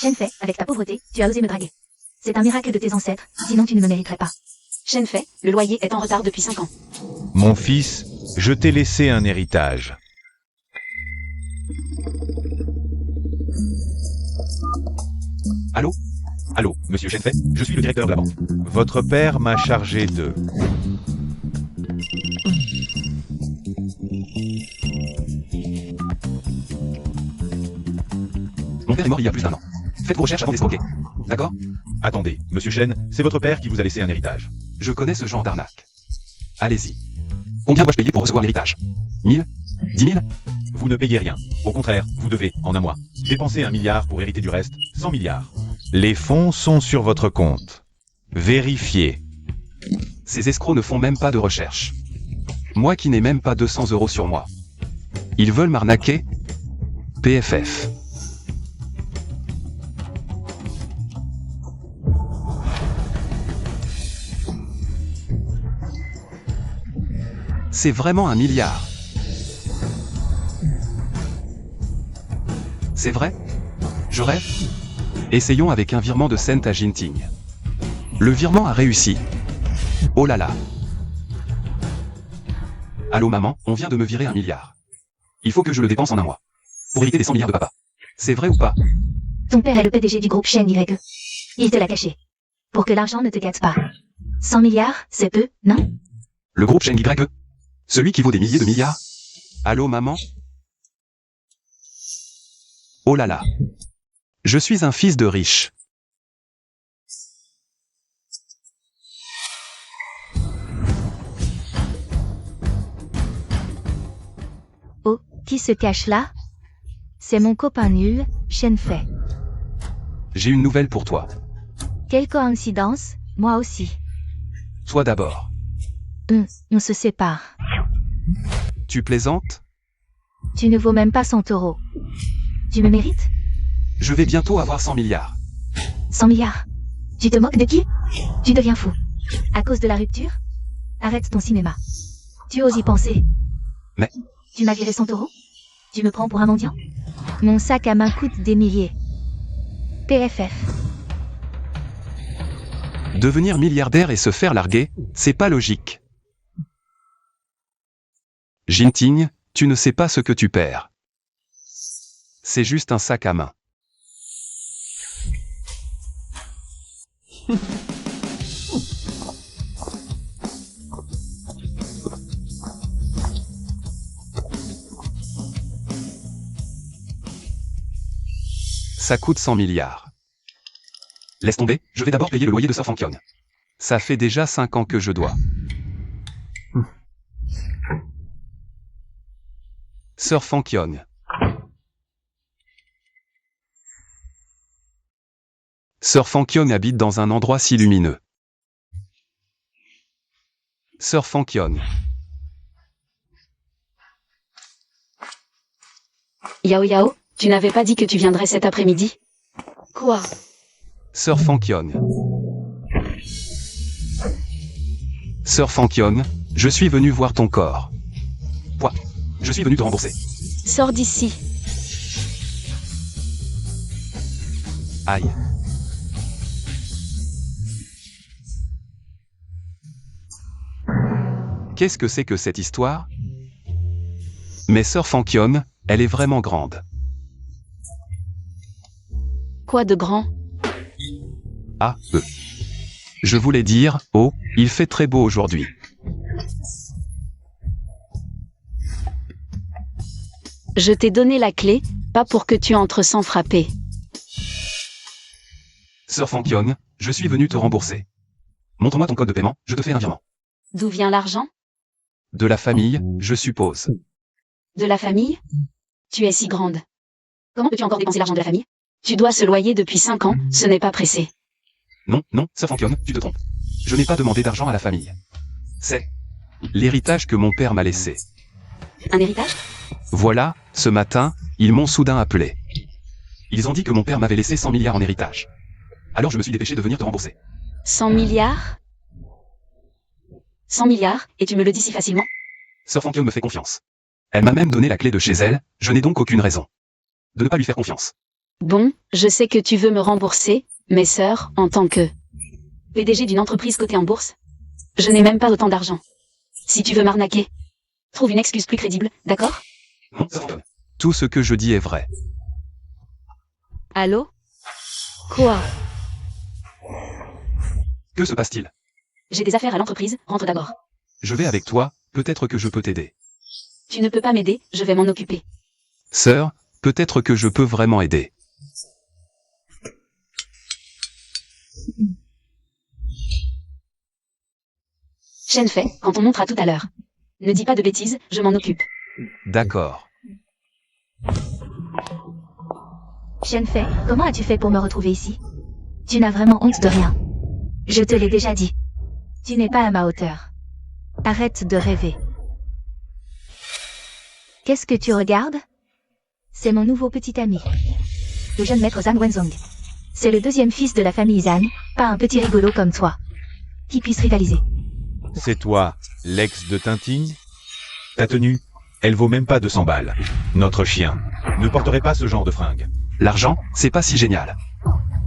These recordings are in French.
Shen Fei, avec ta pauvreté, tu as osé me draguer. C'est un miracle de tes ancêtres, sinon tu ne me mériterais pas. Shen Fei, le loyer est en retard depuis 5 ans. Mon fils, je t'ai laissé un héritage. Allô? Allô, monsieur Shenfei, je suis le directeur de la banque. Votre père m'a chargé de... Mon père est mort il y a plus d'1 an. Faites vos recherches avant d'escroquer. D'accord? Attendez, monsieur Shen, c'est votre père qui vous a laissé un héritage. Je connais ce genre d'arnaque. Allez-y. Combien dois-je payer pour recevoir l'héritage? 1000? 10 000? Vous ne payez rien. Au contraire, vous devez, en un mois, dépenser 1 milliard pour hériter du reste, 100 milliards. Les fonds sont sur votre compte. Vérifiez. Ces escrocs ne font même pas de recherche. Moi qui n'ai même pas 200 € sur moi. Ils veulent m'arnaquer? PFF. C'est vraiment 1 milliard. C'est vrai? Je rêve? Essayons avec un virement de cent à Jinting. Le virement a réussi. Oh là là. Allô maman, on vient de me virer 1 milliard. Il faut que je le dépense en un mois. Pour éviter les 100 milliards de papa. C'est vrai ou pas? Ton père est le PDG du groupe Shen YE. Il te l'a caché. Pour que l'argent ne te gâte pas. 100 milliards, c'est peu, non? Le groupe Shen YE? Celui qui vaut des milliers de milliards? Allô maman? Oh là là. Je suis un fils de riche. Oh, qui se cache là? C'est mon copain nul, Shen Fei. J'ai une nouvelle pour toi. Quelle coïncidence, moi aussi. Toi d'abord. On se sépare. Tu plaisantes? Tu ne vaux même pas 100 €. Tu me mérites? Je vais bientôt avoir 100 milliards. 100 milliards. Tu te moques de qui? Tu deviens fou. À cause de la rupture? Arrête ton cinéma. Tu oses y penser. Mais... Tu m'as viré 100 €? Tu me prends pour un mendiant? Mon sac à main coûte des milliers. PFF. Devenir milliardaire et se faire larguer, c'est pas logique. Jinting, tu ne sais pas ce que tu perds. C'est juste un sac à main. Ça coûte 100 milliards. Laisse tomber, je vais d'abord payer le loyer de Sir Fankion. Ça fait déjà 5 ans que je dois. Sir Fankion. Sir Fankion habite dans un endroit si lumineux. Sir Fankion. Yao Yao, tu n'avais pas dit que tu viendrais cet après-midi? Quoi? Sir Fankion. Sir Fankion, je suis venu voir ton corps. Quoi? Je suis venu te rembourser. Sors d'ici. Aïe. Qu'est-ce que c'est que cette histoire? Mais Sir Fankion, elle est vraiment grande. Quoi de grand? Ah, Je voulais dire, oh, il fait très beau aujourd'hui. Je t'ai donné la clé, pas pour que tu entres sans frapper. Sir Fankion, je suis venu te rembourser. Montre-moi ton code de paiement, je te fais un virement. D'où vient l'argent? De la famille, je suppose. De la famille? Tu es si grande. Comment peux-tu encore dépenser l'argent de la famille? Tu dois ce loyer depuis 5 ans, ce n'est pas pressé. Non, non, Sir Fankion, tu te trompes. Je n'ai pas demandé d'argent à la famille. C'est l'héritage que mon père m'a laissé. Un héritage? Voilà, ce matin, ils m'ont soudain appelé. Ils ont dit que mon père m'avait laissé 100 milliards en héritage. Alors je me suis dépêché de venir te rembourser. 100 milliards? 100 milliards, et tu me le dis si facilement? Sir Fankion me fait confiance. Elle m'a même donné la clé de chez elle, je n'ai donc aucune raison de ne pas lui faire confiance. Bon, je sais que tu veux me rembourser, mais sœur, en tant que PDG d'une entreprise cotée en bourse, je n'ai même pas autant d'argent. Si tu veux m'arnaquer, trouve une excuse plus crédible, d'accord? Non, ça fonctionne. Tout ce que je dis est vrai. Allô? Quoi? Que se passe-t-il? J'ai des affaires à l'entreprise, rentre d'abord. Je vais avec toi, peut-être que je peux t'aider. Tu ne peux pas m'aider, je vais m'en occuper. Sœur, peut-être que je peux vraiment aider. Shenfei, quand on montera tout à l'heure. Ne dis pas de bêtises, je m'en occupe. D'accord. Shenfei, comment as-tu fait pour me retrouver ici? Tu n'as vraiment honte de rien. Je te l'ai déjà dit. Tu n'es pas à ma hauteur. Arrête de rêver. Qu'est-ce que tu regardes? C'est mon nouveau petit ami. Le jeune maître Zhang Wenzong. C'est le deuxième fils de la famille Zhang, pas un petit rigolo comme toi. Qui puisse rivaliser. C'est toi, l'ex de Tintin? Ta tenue, elle vaut même pas 200 balles. Notre chien ne porterait pas ce genre de fringues. L'argent, c'est pas si génial.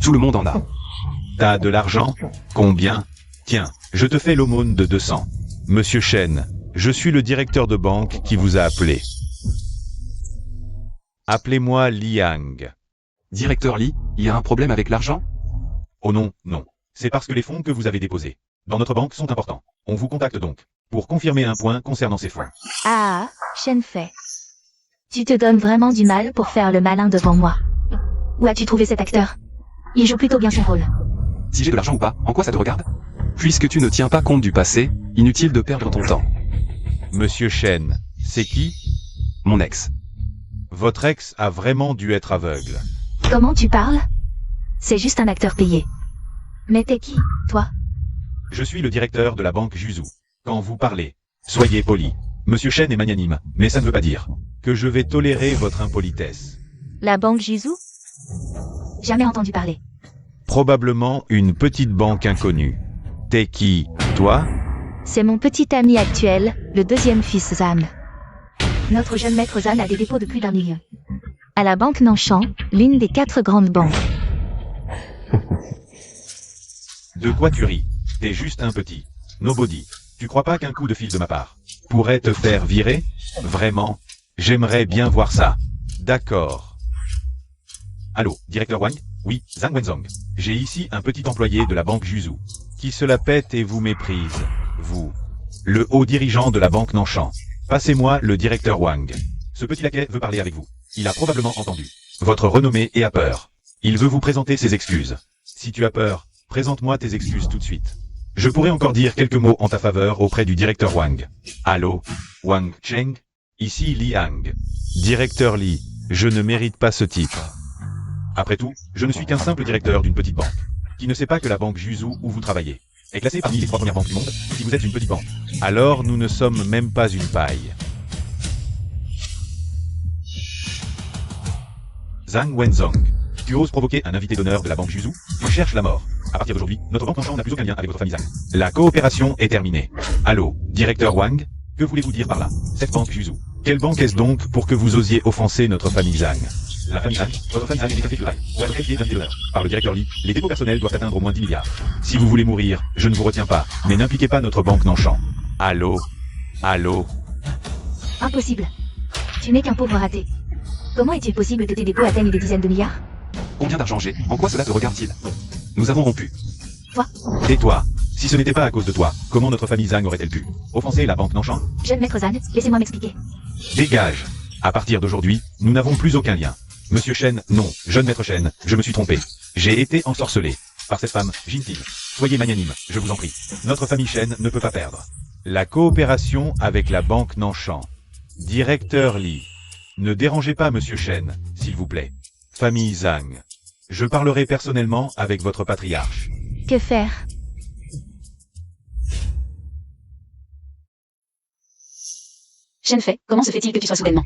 Tout le monde en a. T'as de l'argent? Combien? Tiens, je te fais l'aumône de 200. Monsieur Shen, je suis le directeur de banque qui vous a appelé. Appelez-moi Liang. Directeur Li, il y a un problème avec l'argent? Oh non, non. C'est parce que les fonds que vous avez déposés dans notre banque sont importants. On vous contacte donc pour confirmer un point concernant ces fonds. Ah, Shenfei. Tu te donnes vraiment du mal pour faire le malin devant moi. Où as-tu trouvé cet acteur? Il joue plutôt bien son rôle. Si j'ai de l'argent ou pas, en quoi ça te regarde? Puisque tu ne tiens pas compte du passé, inutile de perdre ton temps. Monsieur Shen, c'est qui? Mon ex. Votre ex a vraiment dû être aveugle. Comment tu parles? C'est juste un acteur payé. Mais t'es qui, toi? Je suis le directeur de la banque Juzu. Quand vous parlez, soyez poli. Monsieur Shen est magnanime, mais ça ne veut pas dire Que je vais tolérer votre impolitesse. La banque Jizu? Jamais entendu parler. Probablement une petite banque inconnue. T'es qui, toi? C'est mon petit ami actuel, le deuxième fils Zhang. Notre jeune maître Zhang a des dépôts de plus d'1 million. À la banque Nanshan, l'une des 4 grandes banques. De quoi tu ris? T'es juste un petit nobody. Tu crois pas qu'un coup de fil de ma part pourrait te faire virer? Vraiment? J'aimerais bien voir ça. D'accord. Allô, directeur Wang? Oui, Zhang Wenzong. J'ai ici un petit employé de la banque Juzu. Qui se la pète et vous méprise, vous. Le haut dirigeant de la banque Nanshan. Passez-moi le directeur Wang. Ce petit laquais veut parler avec vous. Il a probablement entendu votre renommée et a peur. Il veut vous présenter ses excuses. Si tu as peur, présente-moi tes excuses tout de suite. Je pourrais encore dire quelques mots en ta faveur auprès du directeur Wang. Allô, Wang Cheng? Ici Liang. Directeur Li, je ne mérite pas ce titre. Après tout, je ne suis qu'un simple directeur d'une petite banque, qui ne sait pas que la banque Juzu où vous travaillez est classée parmi les 3 premières banques du monde, si vous êtes une petite banque. Alors nous ne sommes même pas une paille. Zhang Wenzong. Tu oses provoquer un invité d'honneur de la banque Juzu? Tu cherches la mort. À partir d'aujourd'hui, notre banque Nanshan n'a plus aucun lien avec votre famille Zhang. La coopération est terminée. Allô, directeur Wang? Que voulez-vous dire par là? Cette banque Juzu. Quelle banque est-ce donc pour que vous osiez offenser notre famille Zhang? La famille Zhang, votre famille Zhang est décapitée de rail. Votre qualifié d'invité d'honneur. Par le directeur Li, les dépôts personnels doivent atteindre au moins 10 milliards. Si vous voulez mourir, je ne vous retiens pas, mais n'impliquez pas notre banque Nanshan. Allô? Allô? Impossible. Tu n'es qu'un pauvre raté. Comment est-il possible que tes dépôts atteignent des dizaines de milliards? Combien d'argent j'ai? En quoi cela te regarde-t-il? Nous avons rompu. Toi? Et toi? Si ce n'était pas à cause de toi, comment notre famille Zhang aurait-elle pu offenser la banque Nanshan? Jeune maître Zhang, laissez-moi m'expliquer. Dégage. À partir d'aujourd'hui, nous n'avons plus aucun lien. Monsieur Shen, non, jeune maître Shen, je me suis trompé. J'ai été ensorcelé par cette femme, Jintin. Soyez magnanime, je vous en prie. Notre famille Shen ne peut pas perdre. La coopération avec la banque Nanshan. Directeur Li. Ne dérangez pas Monsieur Shen, s'il vous plaît. Famille Zhang. Je parlerai personnellement avec votre patriarche. Que faire? Shenfei, comment se fait-il que tu sois soudainement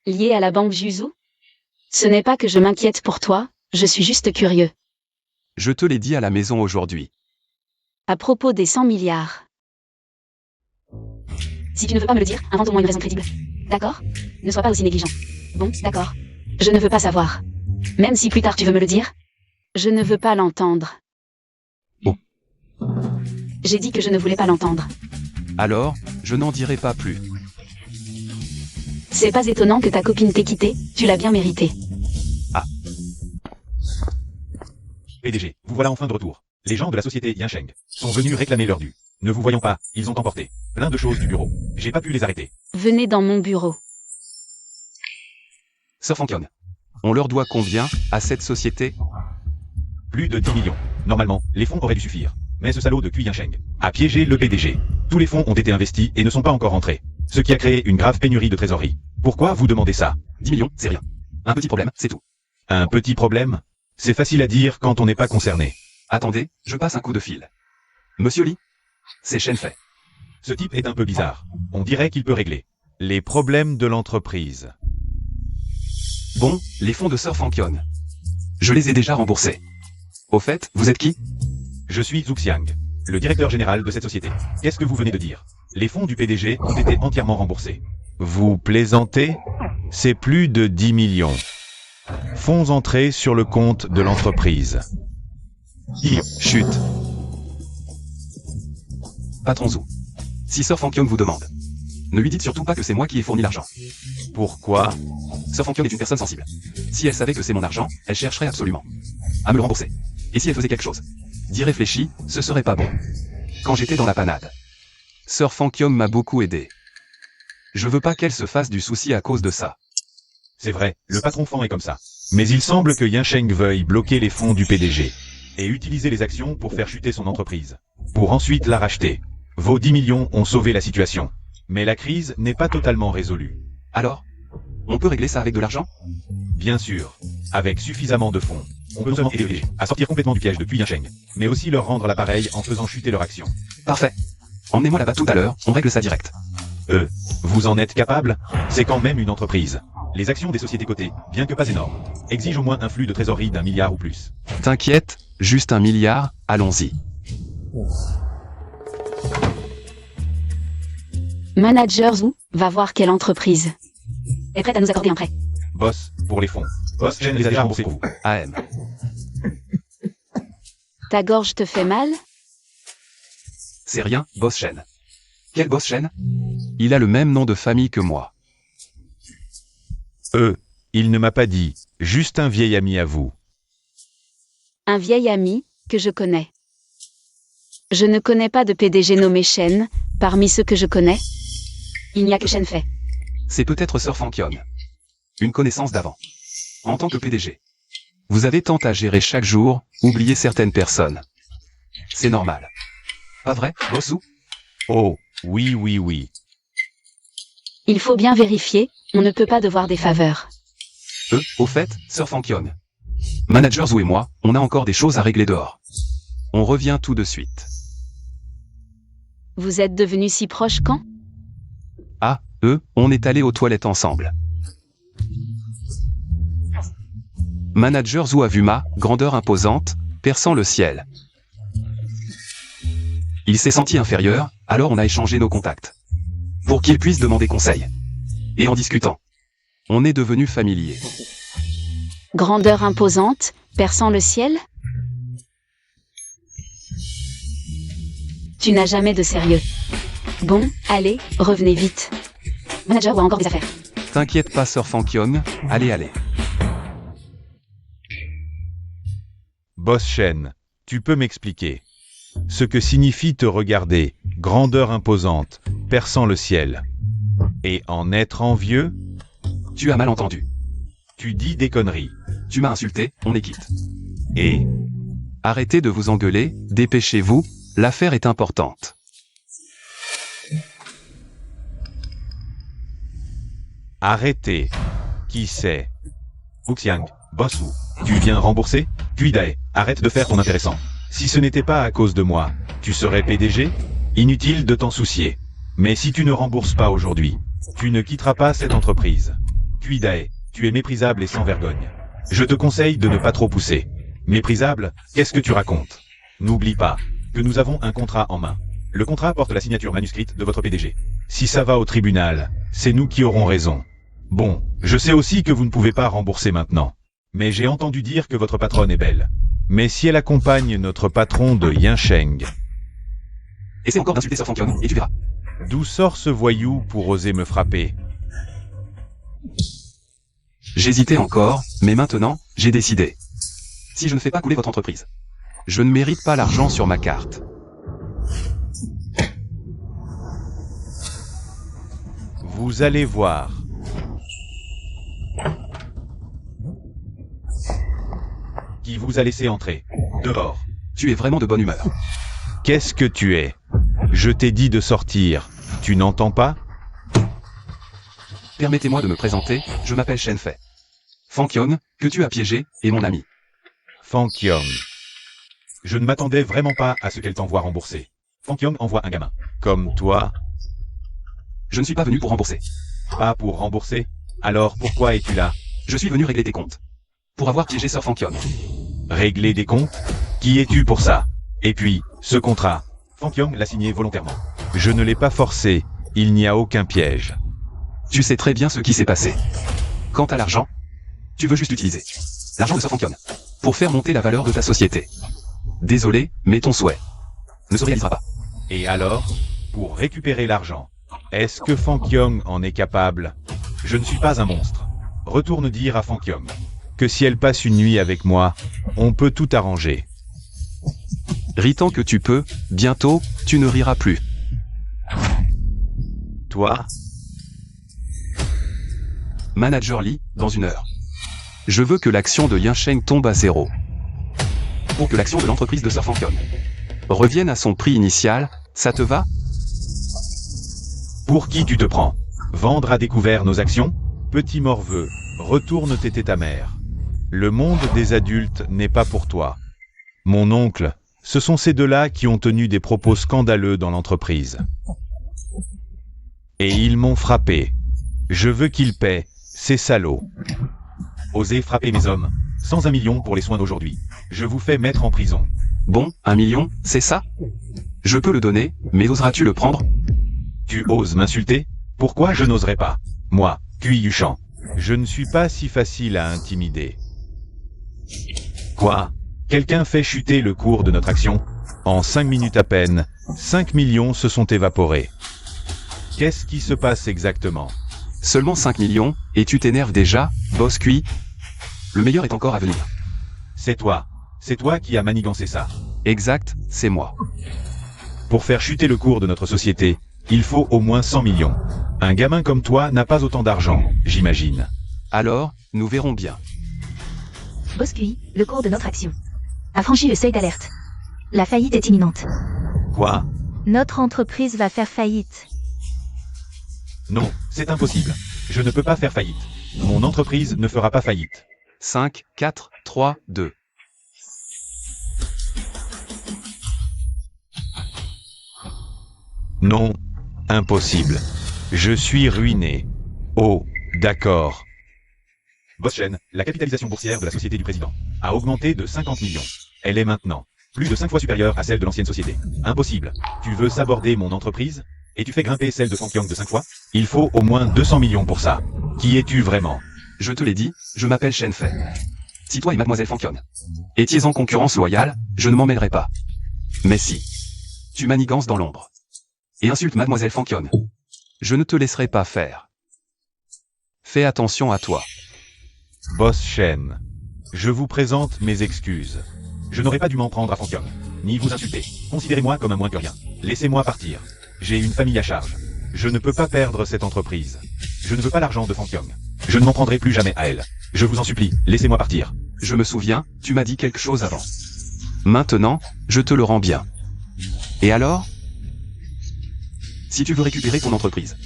lié à la banque Juzu? Ce n'est pas que je m'inquiète pour toi, je suis juste curieux. Je te l'ai dit à la maison aujourd'hui. À propos des 100 milliards. Si tu ne veux pas me le dire, invente au moins une raison crédible. D'accord? Ne sois pas aussi négligent. Bon, d'accord. Je ne veux pas savoir. Même si plus tard tu veux me le dire? Je ne veux pas l'entendre. Oh. J'ai dit que je ne voulais pas l'entendre. Alors, je n'en dirai pas plus. C'est pas étonnant que ta copine t'ait quitté, tu l'as bien mérité. PDG, vous voilà enfin de retour. Les gens de la société Yansheng sont venus réclamer leur dû. Ne vous voyant pas, ils ont emporté plein de choses du bureau. J'ai pas pu les arrêter. Venez dans mon bureau. Sir Fankion, on leur doit combien à cette société? Plus de 10 millions. Normalement, les fonds auraient dû suffire. Mais ce salaud de Kui Yansheng a piégé le PDG. Tous les fonds ont été investis et ne sont pas encore rentrés. Ce qui a créé une grave pénurie de trésorerie. Pourquoi vous demandez ça? 10 millions, c'est rien. Un petit problème, c'est tout. Un petit problème? C'est facile à dire quand on n'est pas concerné. Attendez, je passe un coup de fil. Monsieur Lee? C'est Shen Fei. Ce type est un peu bizarre. On dirait qu'il peut régler les problèmes de l'entreprise. Bon, les fonds de Sir Fankion. Je les ai déjà remboursés. Au fait, vous êtes qui? Je suis Zhu Xiang, le directeur général de cette société. Qu'est-ce que vous venez de dire? Les fonds du PDG ont été entièrement remboursés. Vous plaisantez? C'est plus de 10 millions. Fonds entrés sur le compte de l'entreprise. Chut. Patron Zhu. Si Sir Fankion vous demande, ne lui dites surtout pas que c'est moi qui ai fourni l'argent. Pourquoi? Sir Fankion est une personne sensible. Si elle savait que c'est mon argent, elle chercherait absolument à me le rembourser. Et si elle faisait quelque chose d'y réfléchi, ce serait pas bon. Quand j'étais dans la panade, Sir Fankion m'a beaucoup aidé. Je veux pas qu'elle se fasse du souci à cause de ça. C'est vrai, le patron Fan est comme ça. Mais il semble que Yansheng veuille bloquer les fonds du PDG et utiliser les actions pour faire chuter son entreprise, pour ensuite la racheter. Vos 10 millions ont sauvé la situation. Mais la crise n'est pas totalement résolue. Alors, on peut régler ça avec de l'argent? Bien sûr, avec suffisamment de fonds. On peut non seulement aider le PDG à sortir complètement du piège de Kui Yansheng, mais aussi leur rendre l'appareil en faisant chuter leur action. Parfait. Emmenez-moi là-bas tout à l'heure, on règle ça direct. Vous en êtes capable? C'est quand même une entreprise. Les actions des sociétés cotées, bien que pas énormes, exigent au moins un flux de trésorerie d'1 milliard ou plus. T'inquiète, juste 1 milliard, allons-y. Manager Zhu va voir quelle entreprise est prête à nous accorder un prêt. Boss, pour les fonds. Boss, Chen les a déjà remboursés pour vous. AM. Ta gorge te fait mal? C'est rien, Boss Shen. Quel Boss Shen? Il a le même nom de famille que moi. Il ne m'a pas dit, juste un vieil ami à vous. Un vieil ami, que je connais. Je ne connais pas de PDG nommé Shen, parmi ceux que je connais. Il n'y a que Shen Fei. C'est peut-être Sir Fankion. Une connaissance d'avant. En tant que PDG, vous avez tant à gérer chaque jour, oublier certaines personnes. C'est normal. Pas vrai, Boss Zhu? Oh, oui. Il faut bien vérifier, on ne peut pas devoir des faveurs. Au fait, Sir Fankion. Manager Zhu et moi, on a encore des choses à régler dehors. On revient tout de suite. Vous êtes devenus si proches quand? Ah, on est allés aux toilettes ensemble. Manager Zhu a vu ma grandeur imposante, perçant le ciel. Il s'est senti inférieur, alors on a échangé nos contacts. Pour qu'il puisse demander conseil. Et en discutant, on est devenus familiers. Grandeur imposante, perçant le ciel? Tu n'as jamais de sérieux. Bon, allez, revenez vite. Manager a encore des affaires. T'inquiète pas, Sir Fankion, allez. Boss Shen, tu peux m'expliquer ce que signifie te regarder, grandeur imposante, perçant le ciel, et en être envieux? Tu as mal entendu. Tu dis des conneries. Tu m'as insulté, on est quitte. Et arrêtez de vous engueuler, dépêchez-vous, l'affaire est importante. arrêtez. Qui c'est? Wuxiang, Boss Zhu, tu viens rembourser? Kuidae, arrête de faire ton intéressant. Si ce n'était pas à cause de moi, tu serais PDG? Inutile de t'en soucier. Mais si tu ne rembourses pas aujourd'hui, tu ne quitteras pas cette entreprise. Kuidae, tu es méprisable et sans vergogne. Je te conseille de ne pas trop pousser. Méprisable, qu'est-ce que tu racontes? N'oublie pas que nous avons un contrat en main. Le contrat porte la signature manuscrite de votre PDG. Si ça va au tribunal, c'est nous qui aurons raison. Bon, je sais aussi que vous ne pouvez pas rembourser maintenant. Mais j'ai entendu dire que votre patronne est belle. Mais si elle accompagne notre patron de Yinsheng, Essaie encore d'insulter Sir Fankion, et tu verras. d'où sort ce voyou pour oser me frapper? J'hésitais encore, mais maintenant, j'ai décidé. Si je ne fais pas couler votre entreprise, je ne mérite pas l'argent sur ma carte. Vous allez voir. Qui vous a laissé entrer? Dehors. Tu es vraiment de bonne humeur. Qu'est-ce que tu es? Je t'ai dit de sortir. Tu n'entends pas? Permettez-moi de me présenter, je m'appelle Shen Fei. Fankion, que tu as piégé, est mon ami. Fankion. Je ne m'attendais vraiment pas à ce qu'elle t'envoie rembourser. Fankion envoie un gamin. Comme toi. Je ne suis pas venu pour rembourser. Pas pour rembourser? Alors pourquoi es-tu là? Je suis venu régler tes comptes. Pour avoir piégé Sir Fankion. Régler des comptes? Qui es-tu pour ça? Et puis, ce contrat, Fankion l'a signé volontairement. Je ne l'ai pas forcé, il n'y a aucun piège. Tu sais très bien ce qui s'est passé. Quant à l'argent, tu veux juste utiliser l'argent de Sir Fankion pour faire monter la valeur de ta société. Désolé, mais ton souhait ne se réalisera pas. Et alors, pour récupérer l'argent, est-ce que Fankion en est capable? Je ne suis pas un monstre. Retourne dire à Fankion que si elle passe une nuit avec moi, on peut tout arranger. Ris tant que tu peux, bientôt, tu ne riras plus. Toi? Manager Lee, dans 1 heure. Je veux que l'action de Yinsheng tombe à 0. Pour que l'action de l'entreprise de Sir Fankion revienne à son prix initial, ça te va? Pour qui tu te prends? Vendre à découvert nos actions? Petit morveux, retourne téter ta mère. Le monde des adultes n'est pas pour toi. Mon oncle, ce sont ces deux-là qui ont tenu des propos scandaleux dans l'entreprise. Et ils m'ont frappé. Je veux qu'ils paient, ces salauds. Osez frapper mes hommes. Sans 1 million pour les soins d'aujourd'hui. Je vous fais mettre en prison. Bon, 1 million, c'est ça? Je peux le donner, mais oseras-tu le prendre? Tu oses m'insulter? Pourquoi je n'oserais pas? Moi, Cui Yuchan. Je ne suis pas si facile à intimider. Quoi? Quelqu'un fait chuter le cours de notre action? En 5 minutes à peine, 5 millions se sont évaporés. Qu'est-ce qui se passe exactement? Seulement 5 millions, et tu t'énerves déjà, boss Cui? Le meilleur est encore à venir. C'est toi qui as manigancé ça. Exact, c'est moi. Pour faire chuter le cours de notre société, il faut au moins 100 millions. Un gamin comme toi n'a pas autant d'argent, j'imagine. Alors, nous verrons bien. Bosqui, le cours de notre action a franchi le seuil d'alerte. La faillite est imminente. Quoi? Notre entreprise va faire faillite. Non, c'est impossible. Je ne peux pas faire faillite. Mon entreprise ne fera pas faillite. 5, 4, 3, 2. Non, impossible. Je suis ruiné. Oh, d'accord. Boss Shen, la capitalisation boursière de la société du président a augmenté de 50 millions. Elle est maintenant plus de 5 fois supérieure à celle de l'ancienne société. Impossible. Tu veux saborder mon entreprise? Et tu fais grimper celle de Fankion de 5 fois? Il faut au moins 200 millions pour ça. Qui es-tu vraiment? Je te l'ai dit, je m'appelle Shen Fei. Si toi et mademoiselle Fankion étiez en concurrence loyale, je ne m'en mêlerais pas. Mais si tu manigances dans l'ombre et insultes mademoiselle Fankion, je ne te laisserai pas faire. Fais attention à toi. Boss Shen, je vous présente mes excuses. Je n'aurais pas dû m'en prendre à Fankion, ni vous insulter. Considérez-moi comme un moins que rien. Laissez-moi partir. J'ai une famille à charge. Je ne peux pas perdre cette entreprise. Je ne veux pas l'argent de Fankion. Je ne m'en prendrai plus jamais à elle. Je vous en supplie, laissez-moi partir. Je me souviens, tu m'as dit quelque chose avant. Maintenant, je te le rends bien. Et alors? Si tu veux récupérer ton entreprise,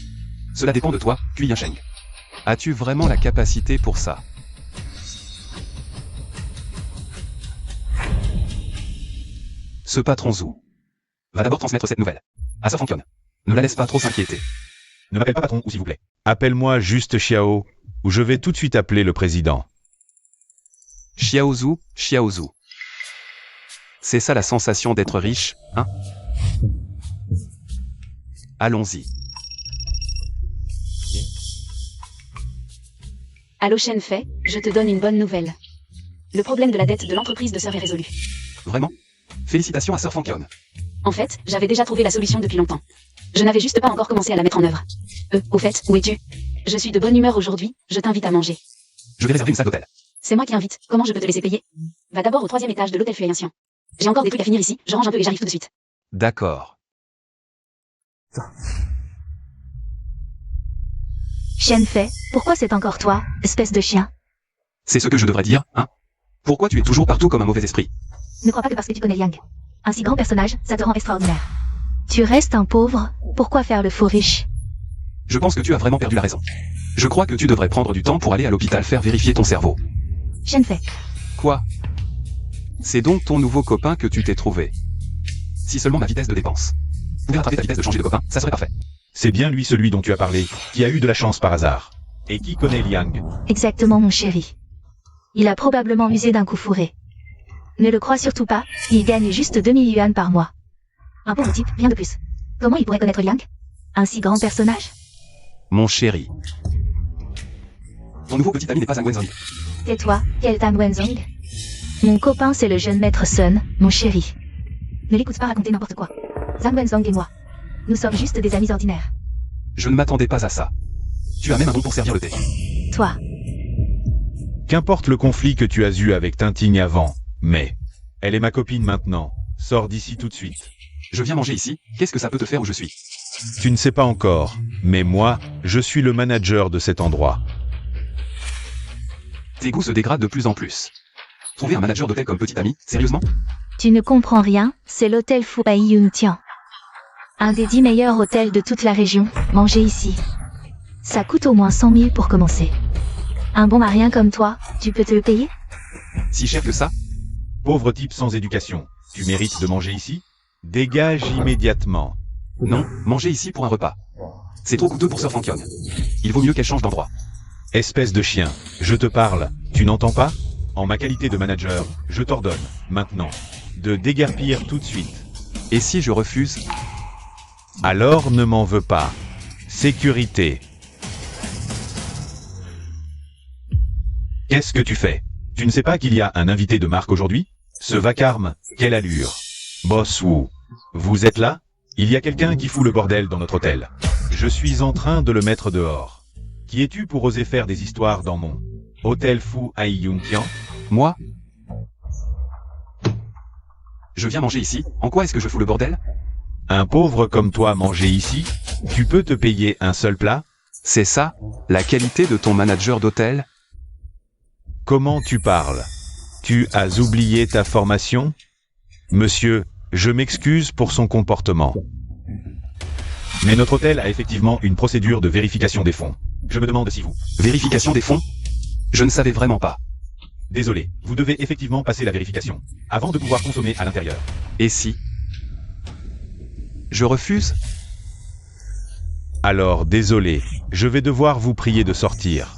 cela dépend de toi, Cui Yinsheng. As-tu vraiment la capacité pour ça? Ce patron Zhu va d'abord transmettre cette nouvelle à Sir Fankion. Ne la laisse pas trop s'inquiéter. Ne m'appelle pas patron ou s'il vous plaît. Appelle-moi juste Xiao, ou je vais tout de suite appeler le président. Xiaozu, Xiaozu. C'est ça la sensation d'être riche, hein? Allons-y. Allô Shen Fei, je te donne une bonne nouvelle. Le problème de la dette de l'entreprise de Sœur est résolu. Vraiment? Félicitations à Sir Fankion. En fait, j'avais déjà trouvé la solution depuis longtemps. Je n'avais juste pas encore commencé à la mettre en œuvre. Au fait, où es-tu? Je suis de bonne humeur aujourd'hui, je t'invite à manger. Je vais réserver une salle d'hôtel. C'est moi qui invite, comment je peux te laisser payer? Va d'abord au 3e étage de l'hôtel Fueyancien. J'ai encore des trucs à finir ici, je range un peu et j'arrive tout de suite. D'accord. Shenfei, pourquoi c'est encore toi, espèce de chien? C'est ce que je devrais dire, hein? Pourquoi tu es toujours partout comme un mauvais esprit? Ne crois pas que parce que tu connais Liang. Un si grand personnage, ça te rend extraordinaire. Tu restes un pauvre, pourquoi faire le faux riche? Je pense que tu as vraiment perdu la raison. Je crois que tu devrais prendre du temps pour aller à l'hôpital faire vérifier ton cerveau. Shenfei, Quoi? C'est donc ton nouveau copain que tu t'es trouvé. Si seulement ma vitesse de dépense pouvait rattraper ta vitesse de changer de copain, ça serait parfait. C'est bien lui celui dont tu as parlé, qui a eu de la chance par hasard. Et qui connaît Liang. exactement mon chéri. Il a probablement usé d'un coup fourré. Ne le crois surtout pas, il gagne juste 2000 yuan par mois. Un pauvre type, rien de plus. Comment il pourrait connaître Liang? Un si grand personnage? Mon chéri. Ton nouveau petit ami n'est pas un Wenzong. Tais-toi, Keltan Wenzong. Mon copain c'est le jeune maître Sun, mon chéri. Ne l'écoute pas raconter n'importe quoi. Zhang Wenzong et moi. Nous sommes juste des amis ordinaires. Je ne m'attendais pas à ça. Tu as même un don pour servir le thé. Toi, Qu'importe le conflit que tu as eu avec Tinting avant, mais elle est ma copine maintenant. Sors d'ici tout de suite. Je viens manger ici, qu'est-ce que ça peut te faire où je suis? Tu ne sais pas encore, mais moi, je suis le manager de cet endroit. Tes goûts se dégradent de plus en plus. Trouver un manager d'hôtel comme petit ami, sérieusement? tu ne comprends rien, c'est l'hôtel Fu Bai Yun Tian. Un des 10 meilleurs hôtels de toute la région, mangez ici. Ça coûte au moins 100 000 pour commencer. Un bon marien comme toi, tu peux te le payer? Si cher que ça? Pauvre type sans éducation, tu mérites de manger ici? Dégage immédiatement. Non, manger ici pour un repas. C'est trop coûteux pour Sir Fankion. Il vaut mieux qu'elle change d'endroit. Espèce de chien, je te parle, tu n'entends pas? En ma qualité de manager, je t'ordonne, maintenant, de déguerpir tout de suite. Et si je refuse? Alors ne m'en veux pas. Sécurité. Qu'est-ce que tu fais? Tu ne sais pas qu'il y a un invité de marque aujourd'hui? Ce vacarme, quelle allure. Boss Wu, vous êtes là? Il y a quelqu'un qui fout le bordel dans notre hôtel. Je suis en train de le mettre dehors. Qui es-tu pour oser faire des histoires dans mon hôtel Fu Ai Yun Tian? Moi? Je viens manger ici, en quoi est-ce que je fous le bordel? Un pauvre comme toi manger ici? Tu peux te payer un seul plat? C'est ça, la qualité de ton manager d'hôtel? Comment tu parles? Tu as oublié ta formation? Monsieur, je m'excuse pour son comportement. Mais notre hôtel a effectivement une procédure de vérification des fonds. Je me demande si vous... Vérification des fonds? Je ne savais vraiment pas. Désolé, vous devez effectivement passer la vérification, avant de pouvoir consommer à l'intérieur. Et si je refuse? Alors désolé, je vais devoir vous prier de sortir.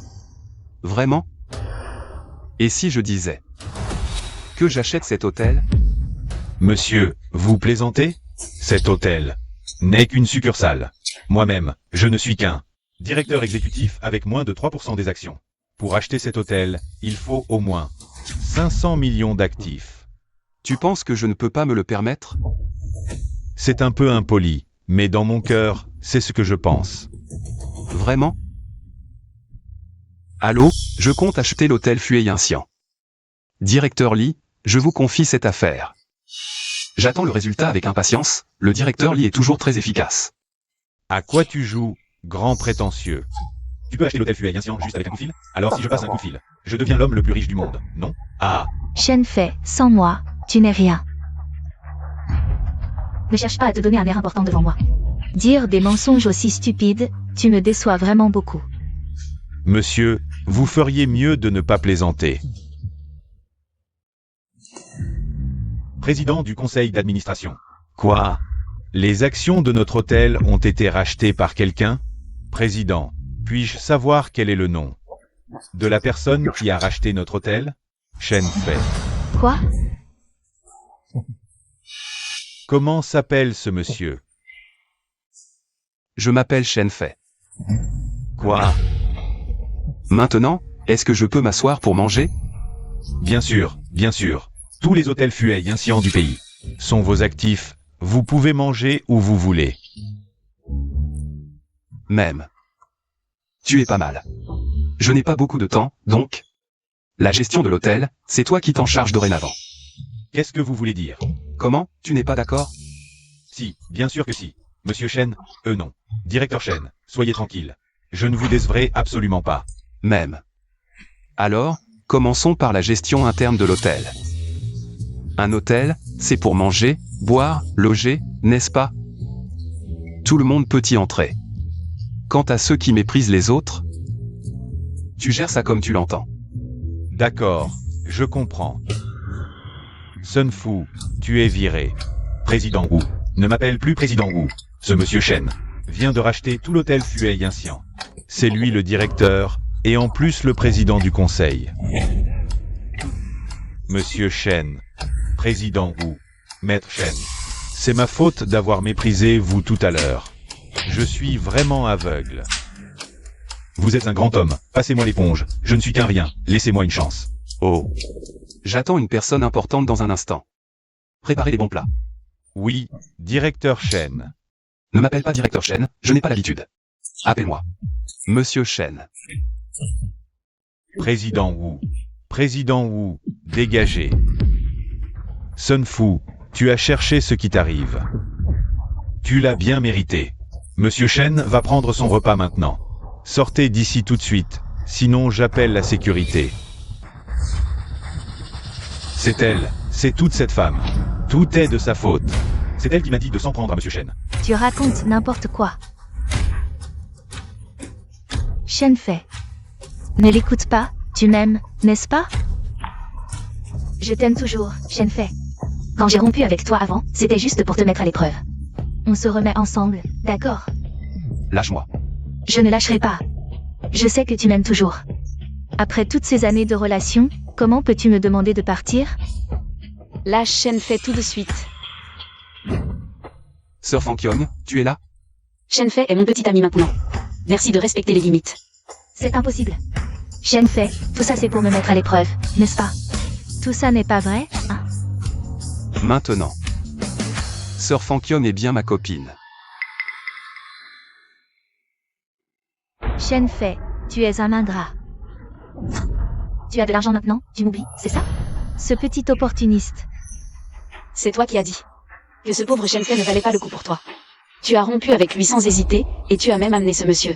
Vraiment? Et si je disais que j'achète cet hôtel? Monsieur, vous plaisantez? Cet hôtel n'est qu'une succursale. Moi-même, je ne suis qu'un directeur exécutif avec moins de 3% des actions. Pour acheter cet hôtel, il faut au moins 500 millions d'actifs. Tu penses que je ne peux pas me le permettre? C'est un peu impoli, mais dans mon cœur, c'est ce que je pense. Vraiment? Allô, je compte acheter l'hôtel Fueyancien. Directeur Lee, je vous confie cette affaire. J'attends le résultat avec impatience, le directeur Lee est toujours très efficace. À quoi tu joues, grand prétentieux? Tu peux acheter l'hôtel Fueyancien juste avec un coup de fil? Alors si je passe un coup de fil, je deviens l'homme le plus riche du monde, non? Ah, Shenfei, sans moi, tu n'es rien. Ne cherche pas à te donner un air important devant moi. Dire des mensonges aussi stupides, tu me déçois vraiment beaucoup. monsieur, vous feriez mieux de ne pas plaisanter. Président du conseil d'administration. Quoi? Les actions de notre hôtel ont été rachetées par quelqu'un? Président, puis-je savoir quel est le nom de la personne qui a racheté notre hôtel? Shenfei. Quoi? Comment s'appelle ce monsieur? Je m'appelle Shenfei. Quoi? Maintenant, est-ce que je peux m'asseoir pour manger? Bien sûr, bien sûr. Tous les hôtels Fuey Inscients du pays sont vos actifs. Vous pouvez manger où vous voulez. Même. Tu es pas mal. Je n'ai pas beaucoup de temps, donc. La gestion de l'hôtel, c'est toi qui t'en charges dorénavant. Qu'est-ce que vous voulez dire? Comment? Tu n'es pas d'accord? Si, bien sûr que si. Monsieur Chen, non. Directeur Chen, soyez tranquille. Je ne vous décevrai absolument pas. Même. Alors, commençons par la gestion interne de l'hôtel. Un hôtel, c'est pour manger, boire, loger, n'est-ce pas? Tout le monde peut y entrer. Quant à ceux qui méprisent les autres, tu gères ça comme tu l'entends. D'accord, je comprends. Sun Fu, tu es viré. Président Wu, ne m'appelle plus Président Wu. Ce monsieur Chen vient de racheter tout l'hôtel Fuey Inscient. C'est lui le directeur, et en plus le président du conseil. Monsieur Chen, Président Wu, Maître Chen, c'est ma faute d'avoir méprisé vous tout à l'heure. Je suis vraiment aveugle. Vous êtes un grand homme, passez-moi l'éponge, je ne suis qu'un rien, laissez-moi une chance. Oh. J'attends une personne importante dans un instant. Préparez les bons plats. Oui, directeur Chen. Ne m'appelle pas directeur Chen, je n'ai pas l'habitude. Appelle-moi Monsieur Chen. Président Wu. Président Wu, dégagez. Sun Fu, tu as cherché ce qui t'arrive. Tu l'as bien mérité. Monsieur Chen va prendre son repas maintenant. Sortez d'ici tout de suite, sinon j'appelle la sécurité. C'est elle, c'est toute cette femme. Tout est de sa faute. C'est elle qui m'a dit de s'en prendre à Monsieur Chen. Tu racontes n'importe quoi. Shen Fei. Ne l'écoute pas, tu m'aimes, n'est-ce pas? Je t'aime toujours, Shen Fei. Quand j'ai rompu avec toi avant, c'était juste pour te mettre à l'épreuve. On se remet ensemble, d'accord? Lâche-moi. Je ne lâcherai pas. Je sais que tu m'aimes toujours. Après toutes ces années de relation, comment peux-tu me demander de partir? Lâche Shen Fei tout de suite. Sir Fankyong, tu es là? Shen Fei est mon petit ami maintenant. Merci de respecter les limites. C'est impossible. Shen Fei, tout ça c'est pour me mettre à l'épreuve, n'est-ce pas? Tout ça n'est pas vrai, hein? Maintenant. Sir Fankyong est bien ma copine. Shen Fei, tu es un ingrat. Tu as de l'argent maintenant, tu m'oublies, c'est ça? Ce petit opportuniste. C'est toi qui as dit que ce pauvre Shen Fei ne valait pas le coup pour toi. Tu as rompu avec lui sans hésiter, et tu as même amené ce monsieur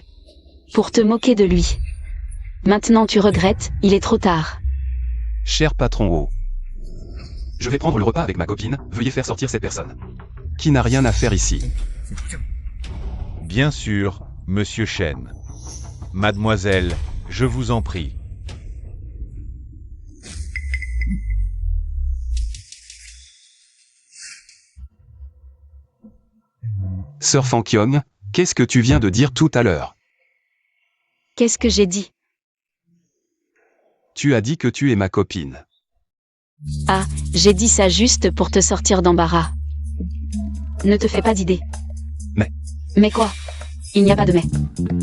pour te moquer de lui. Maintenant tu regrettes, il est trop tard. Cher patron O. Je vais prendre le repas avec ma copine, veuillez faire sortir cette personne. Qui n'a rien à faire ici. Bien sûr, Monsieur Chen. Mademoiselle, je vous en prie. Sir Fankyong, qu'est-ce que tu viens de dire tout à l'heure? Qu'est-ce que j'ai dit? Tu as dit que tu es ma copine. Ah, j'ai dit ça juste pour te sortir d'embarras. Ne te fais pas d'idée. Mais... Mais quoi? Il n'y a pas de mais.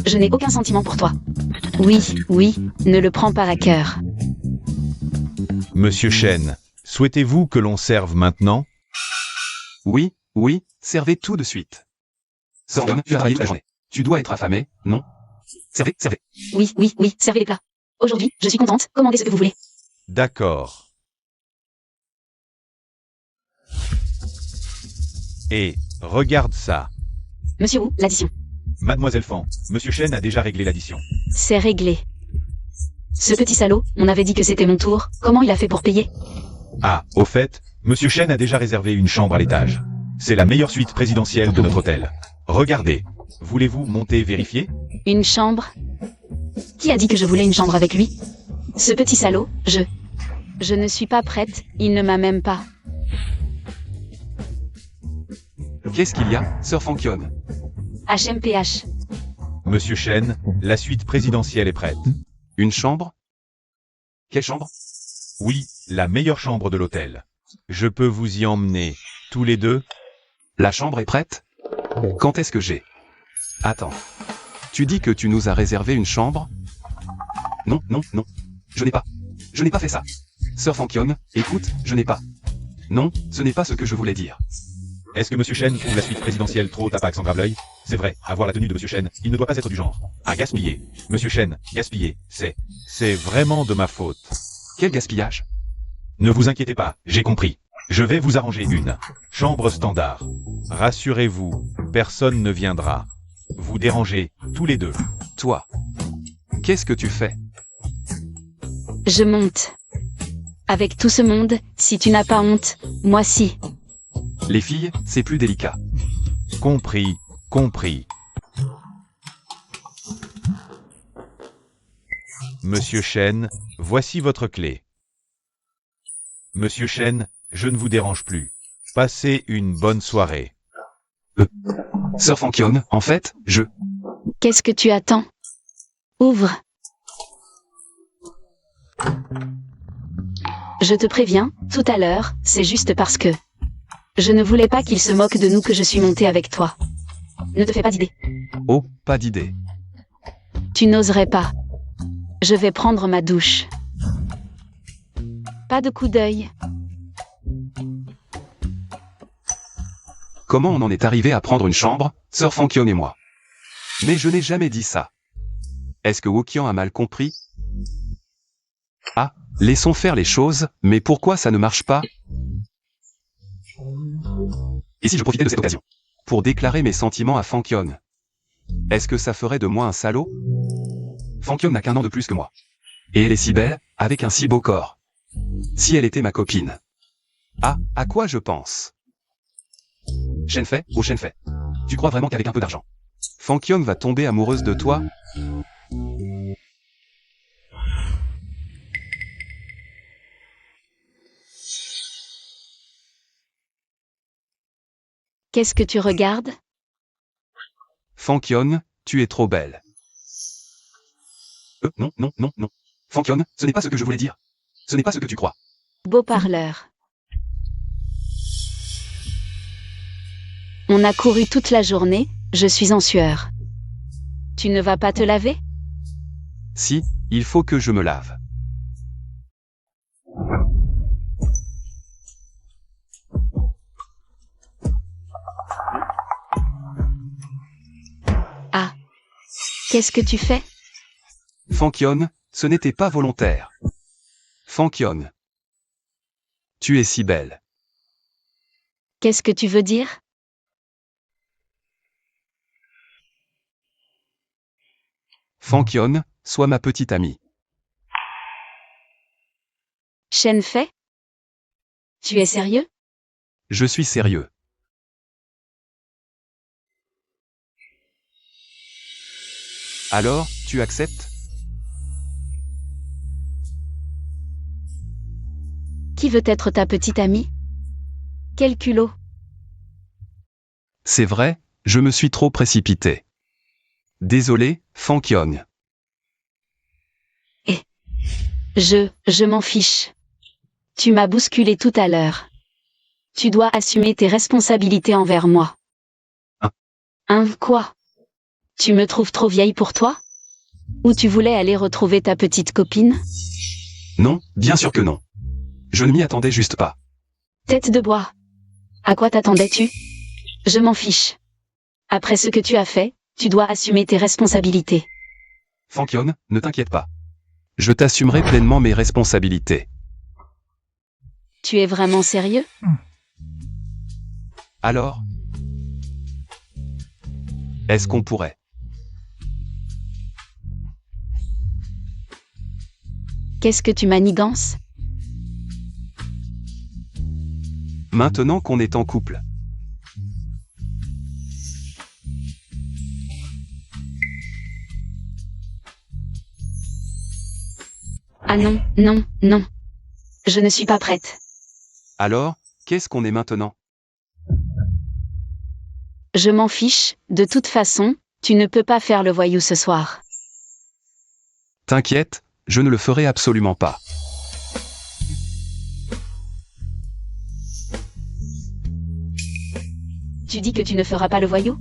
Je n'ai aucun sentiment pour toi. Oui, oui, ne le prends pas à cœur. Monsieur Chen, souhaitez-vous que l'on serve maintenant? Oui, oui, servez tout de suite. Sir Fankyong, tu as travaillé toute la journée. Tu dois être affamé, non? Servez, servez. Oui, oui, oui, servez les plats. Aujourd'hui, je suis contente, commandez ce que vous voulez. D'accord. Et, regarde ça. Monsieur Wu, l'addition. Mademoiselle Fan, Monsieur Chen a déjà réglé l'addition. C'est réglé. Ce petit salaud, on avait dit que c'était mon tour, comment il a fait pour payer? Ah, au fait, Monsieur Chen a déjà réservé une chambre à l'étage. C'est la meilleure suite présidentielle de notre hôtel. Regardez. Voulez-vous monter vérifier? Une chambre? Qui a dit que je voulais une chambre avec lui? Ce petit salaud, je ne suis pas prête, il ne m'a même pas. Qu'est-ce qu'il y a, Sir Fankyong? HMPH. Monsieur Chen, la suite présidentielle est prête. Une chambre? Quelle chambre? Oui, la meilleure chambre de l'hôtel. Je peux vous y emmener, tous les deux? La chambre est prête? Quand est-ce que j'ai? Attends. Tu dis que tu nous as réservé une chambre? Non, non, non. Je n'ai pas fait ça. Sir Fankion, écoute, je n'ai pas. Non, ce n'est pas ce que je voulais dire. Est-ce que Monsieur Chen trouve la suite présidentielle trop opaque sans grave l'œil? C'est vrai, à voir la tenue de Monsieur Chen, il ne doit pas être du genre à gaspiller. Monsieur Chen, gaspiller, c'est vraiment de ma faute. Quel gaspillage? Ne vous inquiétez pas, j'ai compris. Je vais vous arranger une chambre standard. Rassurez-vous, personne ne viendra vous déranger, tous les deux. Toi. Qu'est-ce que tu fais? Je monte. Avec tout ce monde, si tu n'as pas honte, moi si. Les filles, c'est plus délicat. Compris, compris. Monsieur Chen, voici votre clé. Monsieur Chen, je ne vous dérange plus. Passez une bonne soirée. Sir Fankion, en fait, je... Qu'est-ce que tu attends? Ouvre. Je te préviens, tout à l'heure, c'est juste parce que... Je ne voulais pas qu'il se moque de nous que je suis montée avec toi. Ne te fais pas d'idée. Oh, pas d'idée. Tu n'oserais pas. Je vais prendre ma douche. Pas de coup d'œil. Comment on en est arrivé à prendre une chambre, Sir Fankion et moi? Mais je n'ai jamais dit ça. Est-ce que Wokian a mal compris? Ah, laissons faire les choses, mais pourquoi ça ne marche pas? Et si je profitais de cette occasion pour déclarer mes sentiments à Fankion? Est-ce que ça ferait de moi un salaud? Fankion n'a qu'un an de plus que moi. Et elle est si belle, avec un si beau corps. Si elle était ma copine. Ah, à quoi je pense? Shenfei, oh Shenfei. Tu crois vraiment qu'avec un peu d'argent, Fankion va tomber amoureuse de toi? Qu'est-ce que tu regardes? Fankion, tu es trop belle. Non, non, non, non. Fankion, ce n'est pas ce que je voulais dire. Ce n'est pas ce que tu crois. Beau parleur. On a couru toute la journée, je suis en sueur. Tu ne vas pas te laver? Si, il faut que je me lave. Ah. Qu'est-ce que tu fais? Fankion, ce n'était pas volontaire. Fankion. Tu es si belle. Qu'est-ce que tu veux dire? Fankion, sois ma petite amie. Shenfei? Tu es sérieux? Je suis sérieux. Alors, tu acceptes? Qui veut être ta petite amie? Quel culot! C'est vrai, je me suis trop précipité. Désolé, Fankion. Je m'en fiche. Tu m'as bousculé tout à l'heure. Tu dois assumer tes responsabilités envers moi. Quoi? Tu me trouves trop vieille pour toi? Ou tu voulais aller retrouver ta petite copine? Non, bien sûr que non. Je ne m'y attendais juste pas. Tête de bois. À quoi t'attendais-tu? Je m'en fiche. Après ce que tu as fait, tu dois assumer tes responsabilités. Fankion, ne t'inquiète pas. Je t'assumerai pleinement mes responsabilités. Tu es vraiment sérieux? Alors? Est-ce qu'on pourrait? Qu'est-ce que tu manigances? Maintenant qu'on est en couple. Ah non, non, non. Je ne suis pas prête. Alors, qu'est-ce qu'on est maintenant? Je m'en fiche, de toute façon, tu ne peux pas faire le voyou ce soir. T'inquiète, je ne le ferai absolument pas. Tu dis que tu ne feras pas le voyou?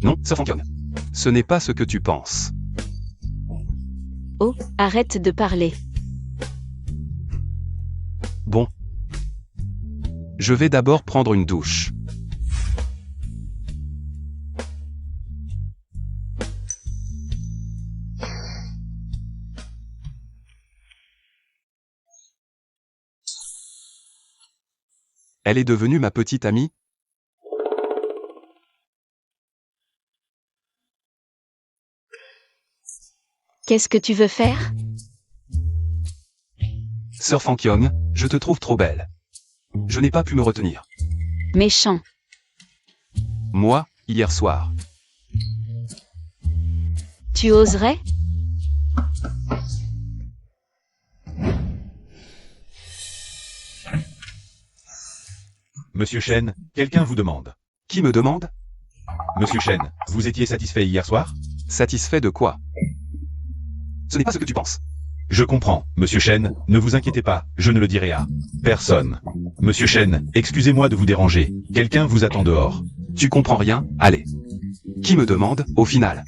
Non, Sir Fankion. Ce n'est pas ce que tu penses. Oh, arrête de parler. Je vais d'abord prendre une douche. Elle est devenue ma petite amie. Qu'est-ce que tu veux faire? Sœur Fankyong, je te trouve trop belle. Je n'ai pas pu me retenir. Méchant. Moi, hier soir. Tu oserais? Monsieur Shen, quelqu'un vous demande. Qui me demande? Monsieur Shen, vous étiez satisfait hier soir? Satisfait de quoi? Ce n'est pas ce que tu penses. Je comprends, Monsieur Shen, ne vous inquiétez pas, je ne le dirai à personne. Monsieur Shen, excusez-moi de vous déranger, quelqu'un vous attend dehors. Tu comprends rien? Allez. Qui me demande, au final?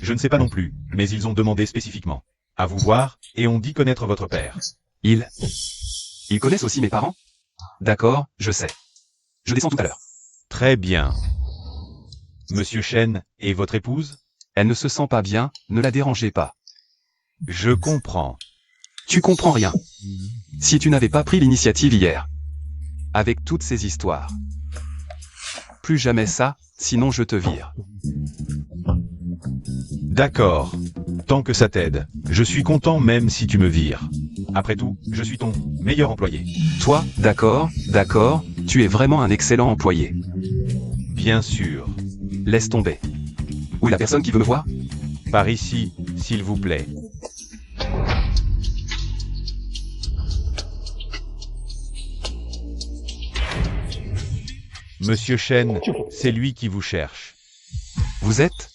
Je ne sais pas non plus, mais ils ont demandé spécifiquement. À vous voir, et on dit connaître votre père. Ils connaissent aussi mes parents? D'accord, je sais. Je descends tout à l'heure. Très bien. Monsieur Shen, et votre épouse? Elle ne se sent pas bien, ne la dérangez pas. Je comprends. Tu comprends rien. Si tu n'avais pas pris l'initiative hier. Avec toutes ces histoires. Plus jamais ça, sinon je te vire. D'accord. Tant que ça t'aide, je suis content même si tu me vires. Après tout, je suis ton meilleur employé. Toi, d'accord, tu es vraiment un excellent employé. Bien sûr. Laisse tomber. Où est la personne qui veut me voir? Par ici, s'il vous plaît. Monsieur Shen, c'est lui qui vous cherche. Vous êtes?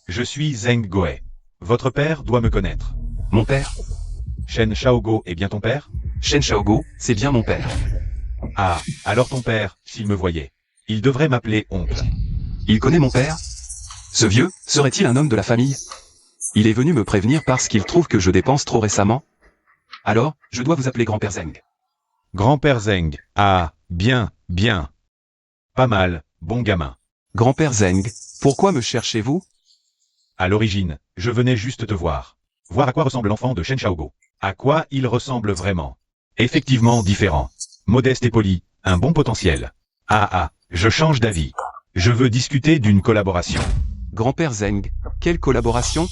Je suis Zheng Goe. Votre père doit me connaître. Mon père? Shen Shaogo est bien ton père? Shen Shaogo, c'est bien mon père. Ah, alors ton père, s'il me voyait. Il devrait m'appeler oncle. Il connaît mon père? Ce vieux, serait-il un homme de la famille? Il est venu me prévenir parce qu'il trouve que je dépense trop récemment. Alors, je dois vous appeler grand-père Zheng. Grand-père Zheng. Ah, bien, bien. Pas mal, bon gamin. Grand-père Zheng, pourquoi me cherchez-vous? À l'origine, je venais juste te voir. Voir à quoi ressemble l'enfant de Shen Shaogo. À quoi il ressemble vraiment. Effectivement différent. Modeste et poli, un bon potentiel. Ah, je change d'avis. Je veux discuter d'une collaboration. Grand-père Zheng, quelle collaboration?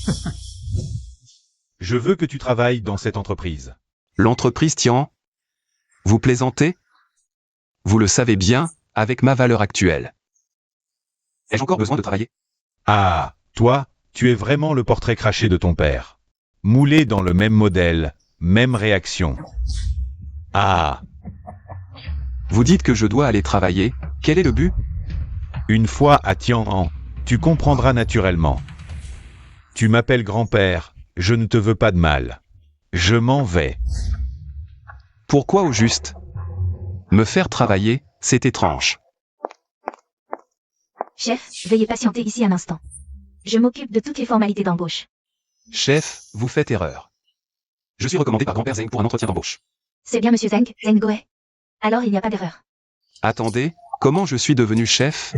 Je veux que tu travailles dans cette entreprise. L'entreprise Tian? Vous plaisantez? Vous le savez bien, avec ma valeur actuelle. Ai-je encore besoin de travailler? Ah, toi, tu es vraiment le portrait craché de ton père. Moulé dans le même modèle, même réaction. Ah. Vous dites que je dois aller travailler, quel est le but? Une fois à Tian'an, tu comprendras naturellement. Tu m'appelles grand-père, je ne te veux pas de mal. Je m'en vais. Pourquoi au juste? Me faire travailler, c'est étrange. Chef, veuillez patienter ici un instant. Je m'occupe de toutes les formalités d'embauche. Chef, vous faites erreur. Je suis recommandé par grand-père Zheng pour un entretien d'embauche. C'est bien monsieur Zheng, Zheng Goe. Alors il n'y a pas d'erreur. Attendez, comment je suis devenu chef?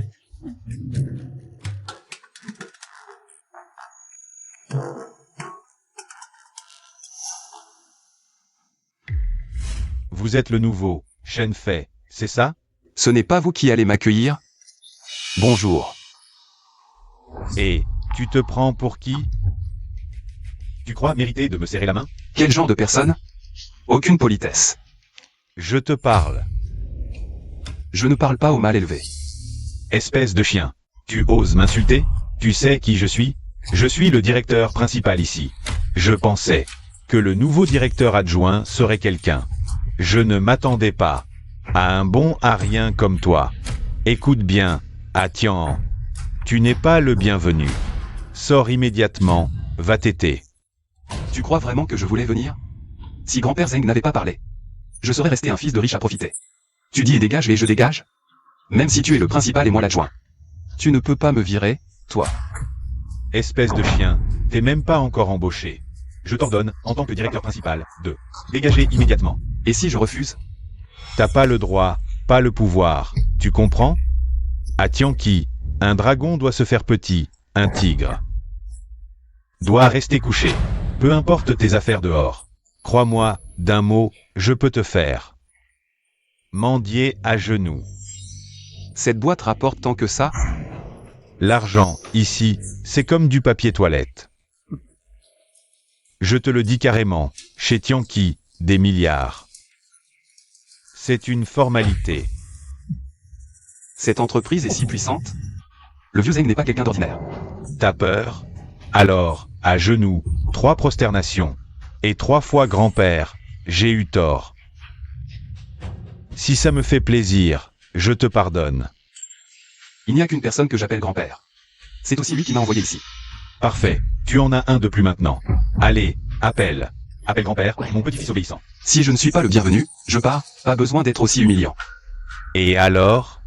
Vous êtes le nouveau, Shen Fei, c'est ça? Ce n'est pas vous qui allez m'accueillir? Bonjour. Et, tu te prends pour qui? Tu crois mériter de me serrer la main? Quel genre de personne? Aucune politesse. Je te parle. Je ne parle pas aux mal élevés. Espèce de chien. Tu oses m'insulter? Tu sais qui je suis? Je suis le directeur principal ici. Je pensais que le nouveau directeur adjoint serait quelqu'un. Je ne m'attendais pas à un bon à rien comme toi. Écoute bien, Tian. Tu n'es pas le bienvenu. Sors immédiatement, va t'éter. Tu crois vraiment que je voulais venir? Si grand-père Zheng n'avait pas parlé, je serais resté un fils de riche à profiter. Tu dis et dégage et je dégage? Même si tu es le principal et moi l'adjoint. Tu ne peux pas me virer, toi. Espèce de chien, t'es même pas encore embauché. Je t'ordonne, en tant que directeur principal, de dégager immédiatement. Et si je refuse? T'as pas le droit, pas le pouvoir, tu comprends? À Tianqi, un dragon doit se faire petit, un tigre doit rester couché. Peu importe tes affaires dehors. Crois-moi, d'un mot, je peux te faire mendier à genoux. Cette boîte rapporte tant que ça? L'argent, ici, c'est comme du papier toilette. Je te le dis carrément, chez Tianqi, des milliards. C'est une formalité. Cette entreprise est si puissante? Le vieux Zeng n'est pas quelqu'un d'ordinaire. T'as peur? Alors, à genoux, 3 prosternations. Et 3 fois grand-père, j'ai eu tort. Si ça me fait plaisir, je te pardonne. Il n'y a qu'une personne que j'appelle grand-père. C'est aussi lui qui m'a envoyé ici. Parfait, tu en as un de plus maintenant. Allez, appelle. Appelle grand-père, mon petit-fils obéissant. Si je ne suis pas le bienvenu, je pars, pas besoin d'être aussi humiliant. Et alors?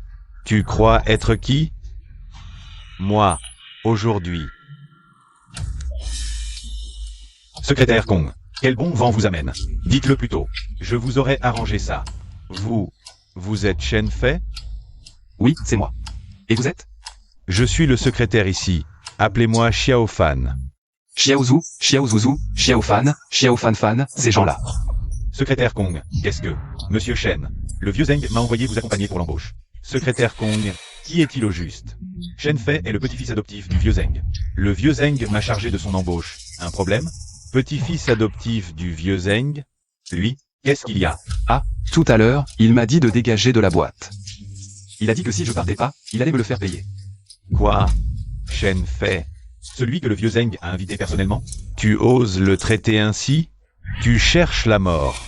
Tu crois être qui? Moi, aujourd'hui. Secrétaire Kong, quel bon vent vous amène? Dites-le plutôt. Je vous aurais arrangé ça. Vous êtes Shen Fei? Oui, c'est moi. Et vous êtes? Je suis le secrétaire ici. Appelez-moi Xiao Fan. Xiaozu, Xiaozuzu, Xiaofan, Xiaofan, ces gens-là. Secrétaire Kong, qu'est-ce que? Monsieur Shen, le vieux Zeng m'a envoyé vous accompagner pour l'embauche. Secrétaire Kong, qui est-il au juste? Shen Fei est le petit-fils adoptif du vieux Zeng. Le vieux Zeng m'a chargé de son embauche. Un problème? Petit-fils adoptif du vieux Zeng? Lui, qu'est-ce qu'il y a? Ah, tout à l'heure, il m'a dit de dégager de la boîte. Il a dit que si je partais pas, il allait me le faire payer. Quoi? Shen Fei? Celui que le vieux Zeng a invité personnellement? Tu oses le traiter ainsi? Tu cherches la mort.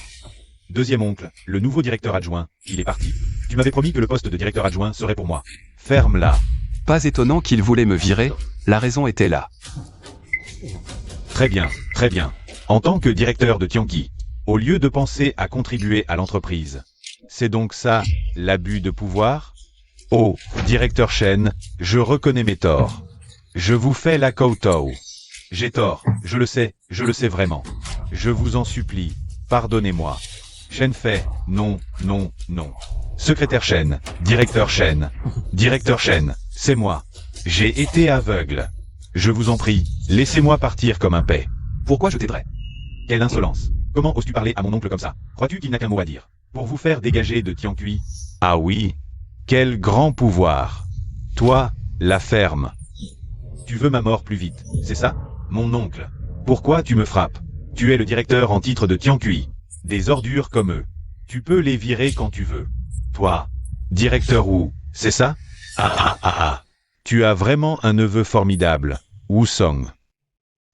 Deuxième oncle, le nouveau directeur adjoint, il est parti. Tu m'avais promis que le poste de directeur adjoint serait pour moi. Ferme-la. Pas étonnant qu'il voulait me virer, la raison était là. Très bien, très bien. En tant que directeur de Tianqi, au lieu de penser à contribuer à l'entreprise, c'est donc ça, l'abus de pouvoir? Oh, directeur Shen, je reconnais mes torts. Je vous fais la kowtow. J'ai tort, je le sais vraiment. Je vous en supplie, pardonnez-moi. Shen Fei, non, non, non. Secrétaire Shen, directeur Shen, c'est moi. J'ai été aveugle. Je vous en prie, laissez-moi partir comme un paix. Pourquoi je t'aiderais? Quelle insolence. Comment oses-tu parler à mon oncle comme ça? Crois-tu qu'il n'a qu'un mot à dire? Pour vous faire dégager de Tianqi? Ah oui. Quel grand pouvoir. Toi, la ferme. Tu veux ma mort plus vite, c'est ça? Mon oncle. Pourquoi tu me frappes? Tu es le directeur en titre de Tianqi. Des ordures comme eux. Tu peux les virer quand tu veux. Toi, directeur Wu, c'est ça? Ah. Tu as vraiment un neveu formidable, Wu Song.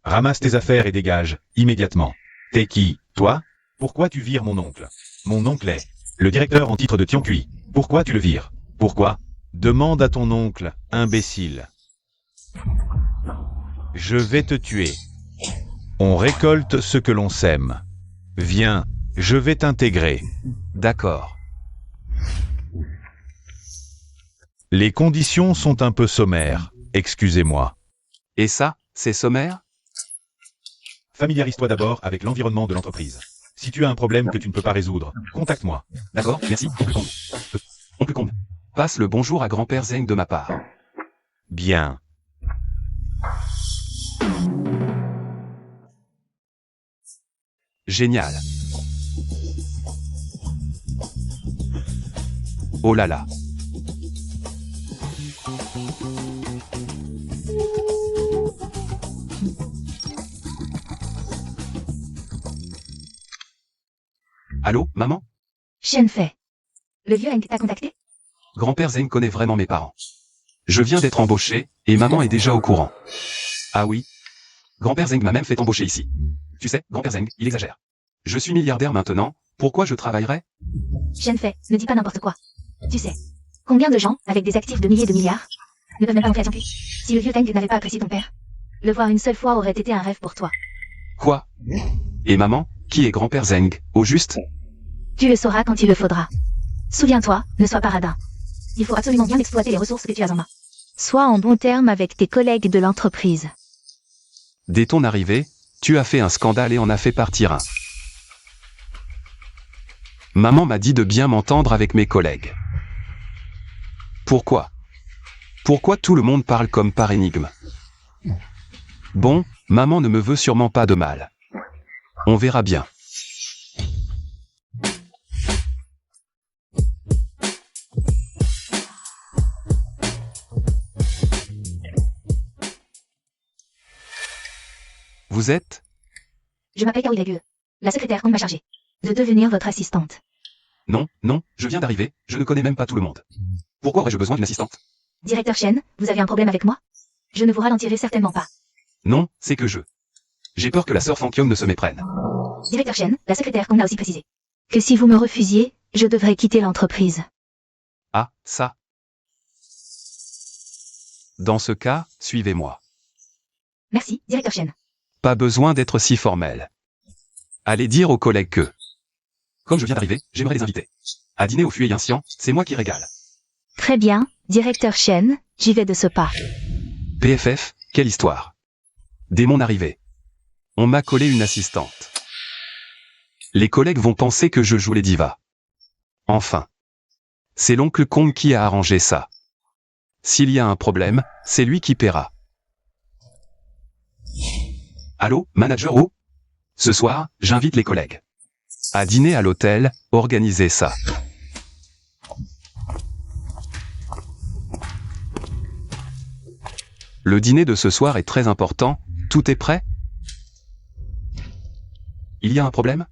Ramasse tes affaires et dégage, immédiatement. T'es qui, toi? Pourquoi tu vires mon oncle? Mon oncle est le directeur en titre de Tianqi. Pourquoi tu le vires? Pourquoi? Demande à ton oncle, imbécile. Je vais te tuer. On récolte ce que l'on sème. Viens, je vais t'intégrer. D'accord. Les conditions sont un peu sommaires, excusez-moi. Et ça, c'est sommaire? Familiarise-toi d'abord avec l'environnement de l'entreprise. Si tu as un problème que tu ne peux pas résoudre, contacte-moi. D'accord, merci, oncle Kong. Passe le bonjour à grand-père Zeng de ma part. Bien. Génial. Oh là là. Allô, maman? Shen Fei. Le vieux Hank t'a contacté? Grand-père Zeng connaît vraiment mes parents. Je viens d'être embauché, et maman est déjà au courant. Ah oui? Grand-père Zeng m'a même fait embaucher ici. Tu sais, grand-père Zeng, il exagère. Je suis milliardaire maintenant, pourquoi je travaillerais? Shen Fei, ne dis pas n'importe quoi. Tu sais, combien de gens, avec des actifs de milliers de milliards, ne peuvent même pas entrer à Tianqi? Si le vieux Hank n'avait pas apprécié ton père, le voir une seule fois aurait été un rêve pour toi. Quoi? Et maman, qui est grand-père Zeng, au juste? Tu le sauras quand il le faudra. Souviens-toi, ne sois pas radin. Il faut absolument bien exploiter les ressources que tu as en main. Sois en bon terme avec tes collègues de l'entreprise. Dès ton arrivée, tu as fait un scandale et en as fait partir un. Maman m'a dit de bien m'entendre avec mes collègues. Pourquoi? Pourquoi tout le monde parle comme par énigme? Bon, maman ne me veut sûrement pas de mal. On verra bien. Vous êtes? Je m'appelle Caroline Lague. La secrétaire m'a chargée de devenir votre assistante. Non, non, je viens d'arriver, je ne connais même pas tout le monde. Pourquoi aurais-je besoin d'une assistante? Directeur Chen, vous avez un problème avec moi? Je ne vous ralentirai certainement pas. Non, c'est que j'ai peur que la sœur Fang Yong ne se méprenne. Directeur Chen, la secrétaire m'a aussi précisé que si vous me refusiez, je devrais quitter l'entreprise. Ah, ça. Dans ce cas, suivez-moi. Merci, directeur Chen. Pas besoin d'être si formel. Allez dire aux collègues que... Comme je viens d'arriver, j'aimerais les inviter. À dîner au Fuey Ancien, c'est moi qui régale. Très bien, directeur Chen, j'y vais de ce pas. PFF, quelle histoire. Dès mon arrivée, on m'a collé une assistante. Les collègues vont penser que je joue les divas. Enfin. C'est l'oncle Kong qui a arrangé ça. S'il y a un problème, c'est lui qui paiera. Allô, manager O? Ce soir, j'invite les collègues. À dîner à l'hôtel, organisez ça. Le dîner de ce soir est très important, tout est prêt? Il y a un problème?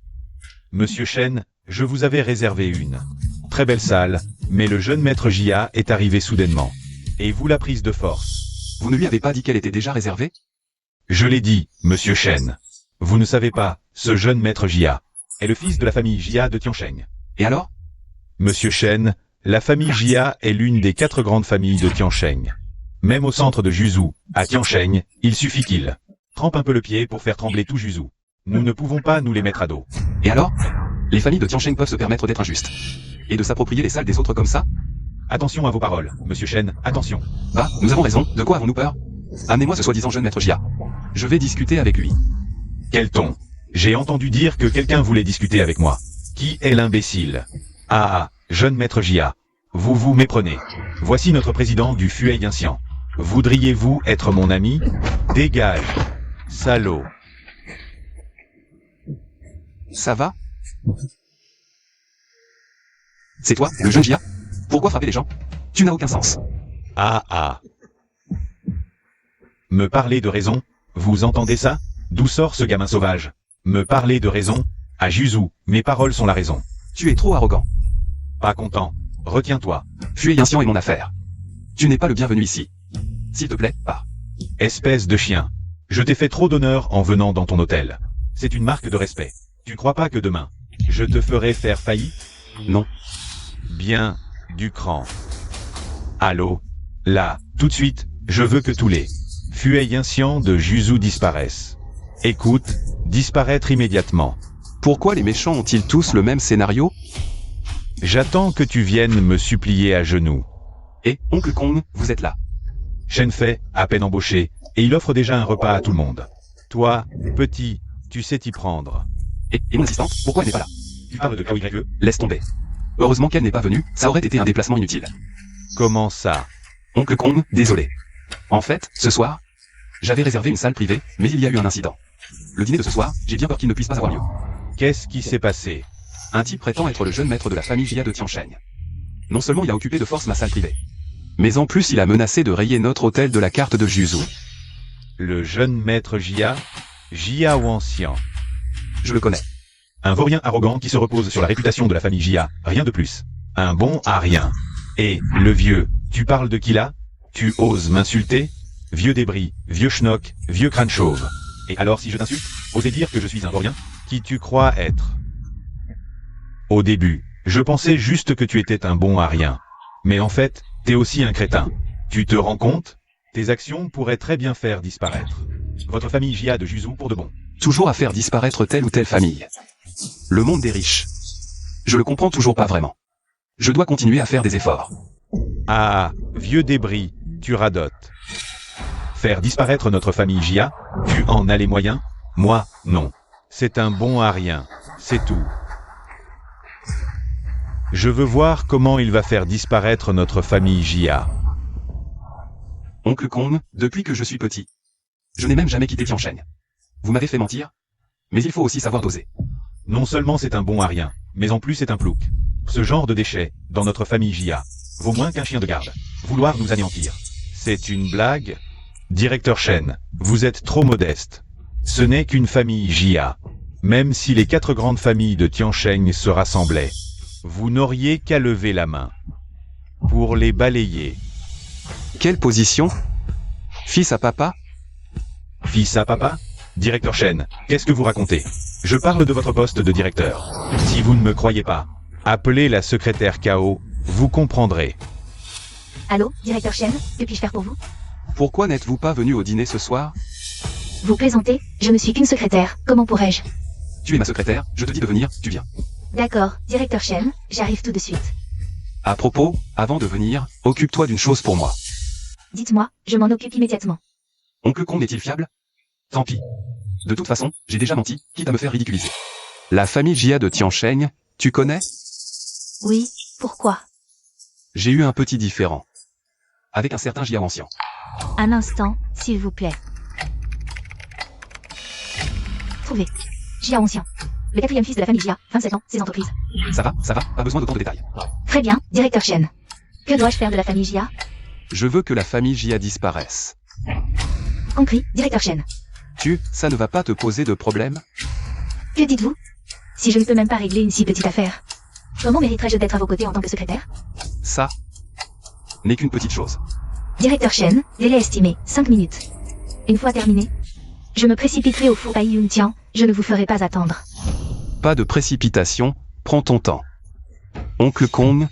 Monsieur Chen, je vous avais réservé une très belle salle, mais le jeune maître Jia est arrivé soudainement. Et vous la prise de force. Vous ne lui avez pas dit qu'elle était déjà réservée? Je l'ai dit, monsieur Chen. Vous ne savez pas, ce jeune maître Jia est le fils de la famille Jia de Tiansheng. Et alors? Monsieur Chen, la famille Jia est l'une des 4 grandes familles de Tiansheng. Même au centre de Juzhou, à Tiansheng, il suffit qu'il trempe un peu le pied pour faire trembler tout Juzhou. Nous ne pouvons pas nous les mettre à dos. Et alors? Les familles de Tiansheng peuvent se permettre d'être injustes. Et de s'approprier les salles des autres comme ça? Attention à vos paroles, monsieur Chen, attention. Bah, nous avons raison, de quoi avons-nous peur? Amenez-moi ce soi-disant jeune maître Jia. Je vais discuter avec lui. Quel ton? J'ai entendu dire que quelqu'un voulait discuter avec moi. Qui est l'imbécile? Ah, jeune maître Jia. Vous vous méprenez. Voici notre président du Fuey Ancien. Voudriez-vous être mon ami? Dégage. Salaud. Ça va? C'est toi, le jeune Jia? Pourquoi frapper les gens? Tu n'as aucun sens. Ah. Me parler de raison? Vous entendez ça? D'où sort ce gamin sauvage? Me parler de raison? À Juzhou, mes paroles sont la raison. Tu es trop arrogant. Pas content. Retiens-toi. Fuey Ancien est mon affaire. Tu n'es pas le bienvenu ici. S'il te plaît, pars. Espèce de chien. Je t'ai fait trop d'honneur en venant dans ton hôtel. C'est une marque de respect. Tu crois pas que demain, je te ferai faire faillite? Non. Bien, du cran. Allô? Là, tout de suite, je veux que tous les Fuey Ancien de Juzhou disparaissent. Écoute, disparaître immédiatement. Pourquoi les méchants ont-ils tous le même scénario? J'attends que tu viennes me supplier à genoux. Et, oncle Kong, vous êtes là. Shen Fei, à peine embauché, et il offre déjà un repas à tout le monde. Toi, petit, tu sais t'y prendre. Et mon assistante, pourquoi elle n'est pas là? Tu parles de KYE? Laisse tomber. Heureusement qu'elle n'est pas venue, ça aurait été un déplacement inutile. Comment ça? Oncle Kong, désolé. En fait, ce soir, j'avais réservé une salle privée, mais il y a eu un incident. Le dîner de ce soir, j'ai bien peur qu'il ne puisse pas avoir lieu. Qu'est-ce qui s'est passé? Un type prétend être le jeune maître de la famille Jia de Tiansheng. Non seulement il a occupé de force ma salle privée, mais en plus il a menacé de rayer notre hôtel de la carte de Juzhou. Le jeune maître Jia? Jia Ancien. Je le connais. Un vaurien arrogant qui se repose sur la réputation de la famille Jia, rien de plus. Un bon à rien. Et, le vieux, tu parles de qui là? Tu oses m'insulter? Vieux débris, vieux schnock, vieux crâne chauve. Et alors si je t'insulte, osez dire que je suis un vaurien? Qui tu crois être? Au début, je pensais juste que tu étais un bon à rien. Mais en fait, t'es aussi un crétin. Tu te rends compte? Tes actions pourraient très bien faire disparaître votre famille Jia de Juzhou pour de bon. Toujours à faire disparaître telle ou telle famille. Le monde des riches. Je le comprends toujours pas vraiment. Je dois continuer à faire des efforts. Ah, vieux débris, tu radotes. Faire disparaître notre famille Jia? Tu en as les moyens? Moi, non. C'est un bon à rien, c'est tout. Je veux voir comment il va faire disparaître notre famille Jia. Oncle Kong, depuis que je suis petit. Je n'ai même jamais quitté Tiancheng. Vous m'avez fait mentir, mais il faut aussi savoir doser. Non seulement c'est un bon à rien, mais en plus c'est un plouc. Ce genre de déchet, dans notre famille Jia, vaut moins qu'un chien de garde. Vouloir nous anéantir. C'est une blague? Directeur Shen, vous êtes trop modeste. Ce n'est qu'une famille Jia. Même si les 4 grandes familles de Tiancheng se rassemblaient, vous n'auriez qu'à lever la main pour les balayer. Quelle position? Fils à papa? Fils à papa? Directeur Shen, qu'est-ce que vous racontez? Je parle de votre poste de directeur. Si vous ne me croyez pas, appelez la secrétaire Kao, vous comprendrez. Allô, directeur Shen, que puis-je faire pour vous? Pourquoi n'êtes-vous pas venu au dîner ce soir? Vous plaisantez? Je ne suis qu'une secrétaire, comment pourrais-je? Tu es ma secrétaire, je te dis de venir, tu viens. D'accord, directeur Shen, j'arrive tout de suite. À propos, avant de venir, occupe-toi d'une chose pour moi. Dites-moi, je m'en occupe immédiatement. Oncle Kong est-il fiable? Tant pis. De toute façon, j'ai déjà menti, quitte à me faire ridiculiser. La famille Jia de Tiancheng, tu connais? Oui, pourquoi? J'ai eu un petit différend. Avec un certain Jia ancien. Un instant, s'il vous plaît. Trouvé. Jia Ancien. Le 4e fils de la famille Jia, 27 ans, ses entreprises. Ça va, pas besoin d'autant de détails. Très bien, directeur Shen. Que dois-je faire de la famille Jia? Je veux que la famille Jia disparaisse. Compris, directeur Shen. Ça ne va pas te poser de problème? Que dites-vous? Si je ne peux même pas régler une si petite affaire, comment mériterais-je d'être à vos côtés en tant que secrétaire? Ça n'est qu'une petite chose. Directeur Shen, délai estimé, 5 minutes. Une fois terminé, je me précipiterai au four à Yuntian, je ne vous ferai pas attendre. Pas de précipitation, prends ton temps. Oncle Kong,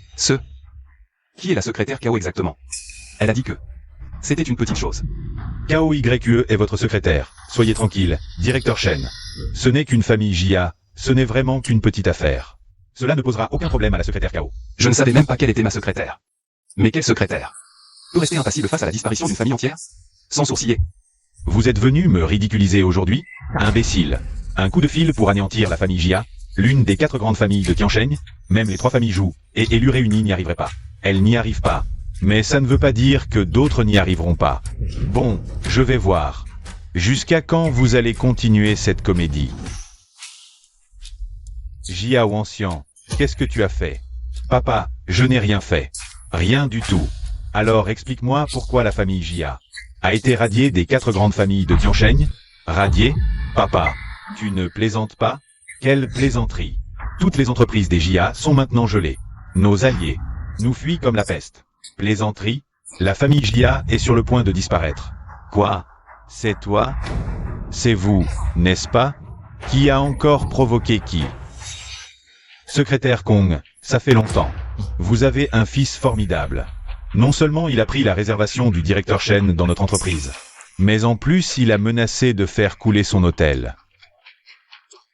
Qui est la secrétaire Kao exactement? Elle a dit que c'était une petite chose. Kao YE est votre secrétaire. Soyez tranquille, directeur Shen. Ce n'est qu'une famille Jia, ce n'est vraiment qu'une petite affaire. Cela ne posera aucun problème à la secrétaire Kao. Je ne savais même pas quelle était ma secrétaire. Mais quelle secrétaire? Peut rester impassible face à la disparition d'une famille entière? Sans sourciller. Vous êtes venu me ridiculiser aujourd'hui? Imbécile. Un coup de fil pour anéantir la famille Jia, l'une des 4 grandes familles de Tiancheng, même les 3 familles Zhou et élus réunis n'y arriveraient pas. Elles n'y arrivent pas. Mais ça ne veut pas dire que d'autres n'y arriveront pas. Bon, je vais voir. Jusqu'à quand vous allez continuer cette comédie? Jia Ancien, qu'est-ce que tu as fait? Papa, je n'ai rien fait. Rien du tout. Alors explique-moi pourquoi la famille Jia a été radiée des 4 grandes familles de Tiancheng? Radiée? Papa, tu ne plaisantes pas? Quelle plaisanterie! Toutes les entreprises des Jia sont maintenant gelées. Nos alliés nous fuient comme la peste. Plaisanterie? La famille Jia est sur le point de disparaître. Quoi? C'est toi? C'est vous, n'est-ce pas? Qui a encore provoqué qui? Secrétaire Kong, ça fait longtemps. Vous avez un fils formidable. Non seulement il a pris la réservation du directeur Shen dans notre entreprise, mais en plus il a menacé de faire couler son hôtel.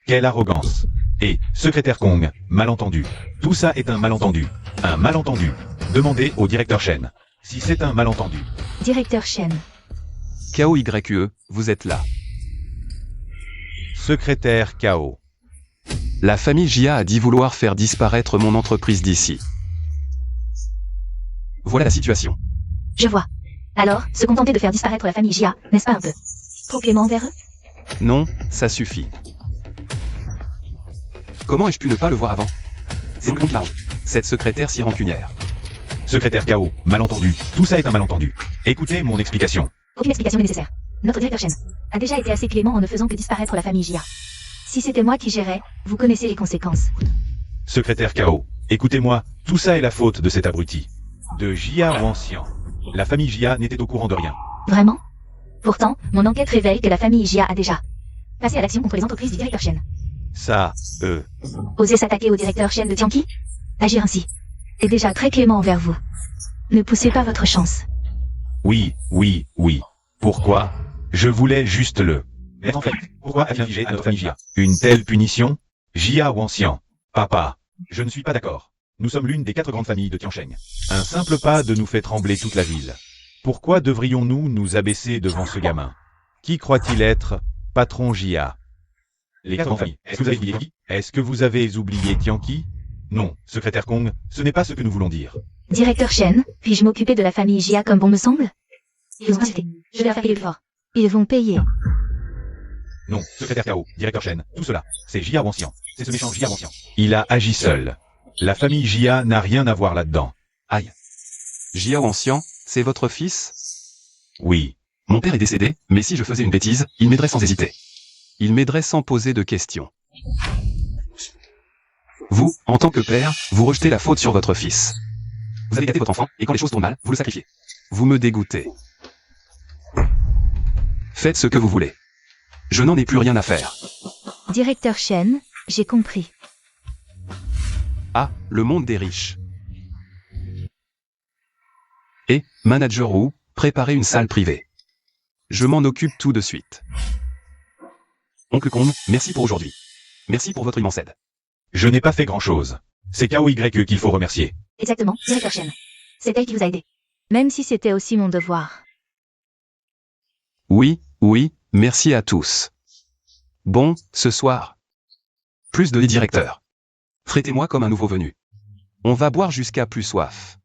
Quelle arrogance! Et, secrétaire Kong, malentendu. Tout ça est un malentendu. Un malentendu. Demandez au directeur Shen si c'est un malentendu. Directeur Shen. Kao YE, vous êtes là. Secrétaire Kao. La famille Jia a dit vouloir faire disparaître mon entreprise d'ici. Voilà la situation. Je vois. Alors, se contenter de faire disparaître la famille Jia, n'est-ce pas un peu trop clément envers eux? Non, ça suffit. Comment ai-je pu ne pas le voir avant? C'est une honte, cette secrétaire si rancunière. Secrétaire Kao, malentendu. Tout ça est un malentendu. Écoutez mon explication. Aucune explication n'est nécessaire. Notre directeur Shen a déjà été assez clément en ne faisant que disparaître la famille Jia. Si c'était moi qui gérais, vous connaissez les conséquences. Secrétaire Kao, écoutez-moi, tout ça est la faute de cet abruti. De Jia Ancien. La famille Jia n'était au courant de rien. Vraiment? Pourtant, mon enquête révèle que la famille Jia a déjà passé à l'action contre les entreprises du directeur Shen. Ça, Oser s'attaquer au directeur Shen de Tianqi? Agir ainsi est déjà très clément envers vous. Ne poussez pas votre chance. Oui. Pourquoi? Je voulais juste le... Mais en fait, pourquoi a-t-il infligé à notre famille Jia une telle punition? Jia Ancien. Papa, je ne suis pas d'accord. Nous sommes l'une des 4 grandes familles de Tiancheng. Un simple pas de nous fait trembler toute la ville. Pourquoi devrions-nous nous abaisser devant ce gamin? Qui croit-il être? Patron Jia. Les 4 grandes familles. Est-ce que vous avez oublié qui? Est-ce que vous avez oublié Tianqi? Non, secrétaire Kong, ce n'est pas ce que nous voulons dire. Directeur Chen, puis-je m'occuper de la famille Jia comme bon me semble? Ils vont insulter. Je vais leur faire payer le fort. Ils vont payer. Non, secrétaire Kao, directeur Chen, tout cela, c'est Jia Wanxian. C'est ce méchant Jia Wanxian. Il a agi seul. La famille Jia n'a rien à voir là-dedans. Aïe. Jiao Ancien, c'est votre fils? Oui. Mon père est décédé, mais si je faisais une bêtise, il m'aiderait sans hésiter. Il m'aiderait sans poser de questions. Vous, en tant que père, vous rejetez la faute sur votre fils. Vous avez gâté votre enfant, et quand les choses tournent mal, vous le sacrifiez. Vous me dégoûtez. Faites ce que vous voulez. Je n'en ai plus rien à faire. Directeur Chen, j'ai compris. Ah, le monde des riches. Et, manager Wu, préparez une salle privée. Je m'en occupe tout de suite. Oncle Kong, merci pour aujourd'hui. Merci pour votre immense aide. Je n'ai pas fait grand-chose. C'est KOYE qu'il faut remercier. Exactement, directeur Chen. C'est elle qui vous a aidé. Même si c'était aussi mon devoir. Oui, oui, merci à tous. Bon, ce soir. Plus de directeurs. Traitez-moi comme un nouveau venu. On va boire jusqu'à plus soif.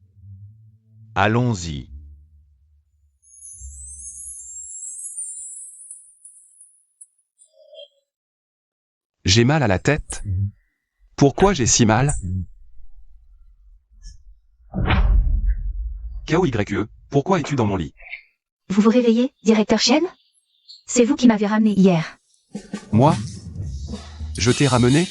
Allons-y. J'ai mal à la tête. Pourquoi j'ai si mal? KOYE, pourquoi es-tu dans mon lit? Vous vous réveillez, directeur Chen? C'est vous qui m'avez ramené hier. Moi? Je t'ai ramené?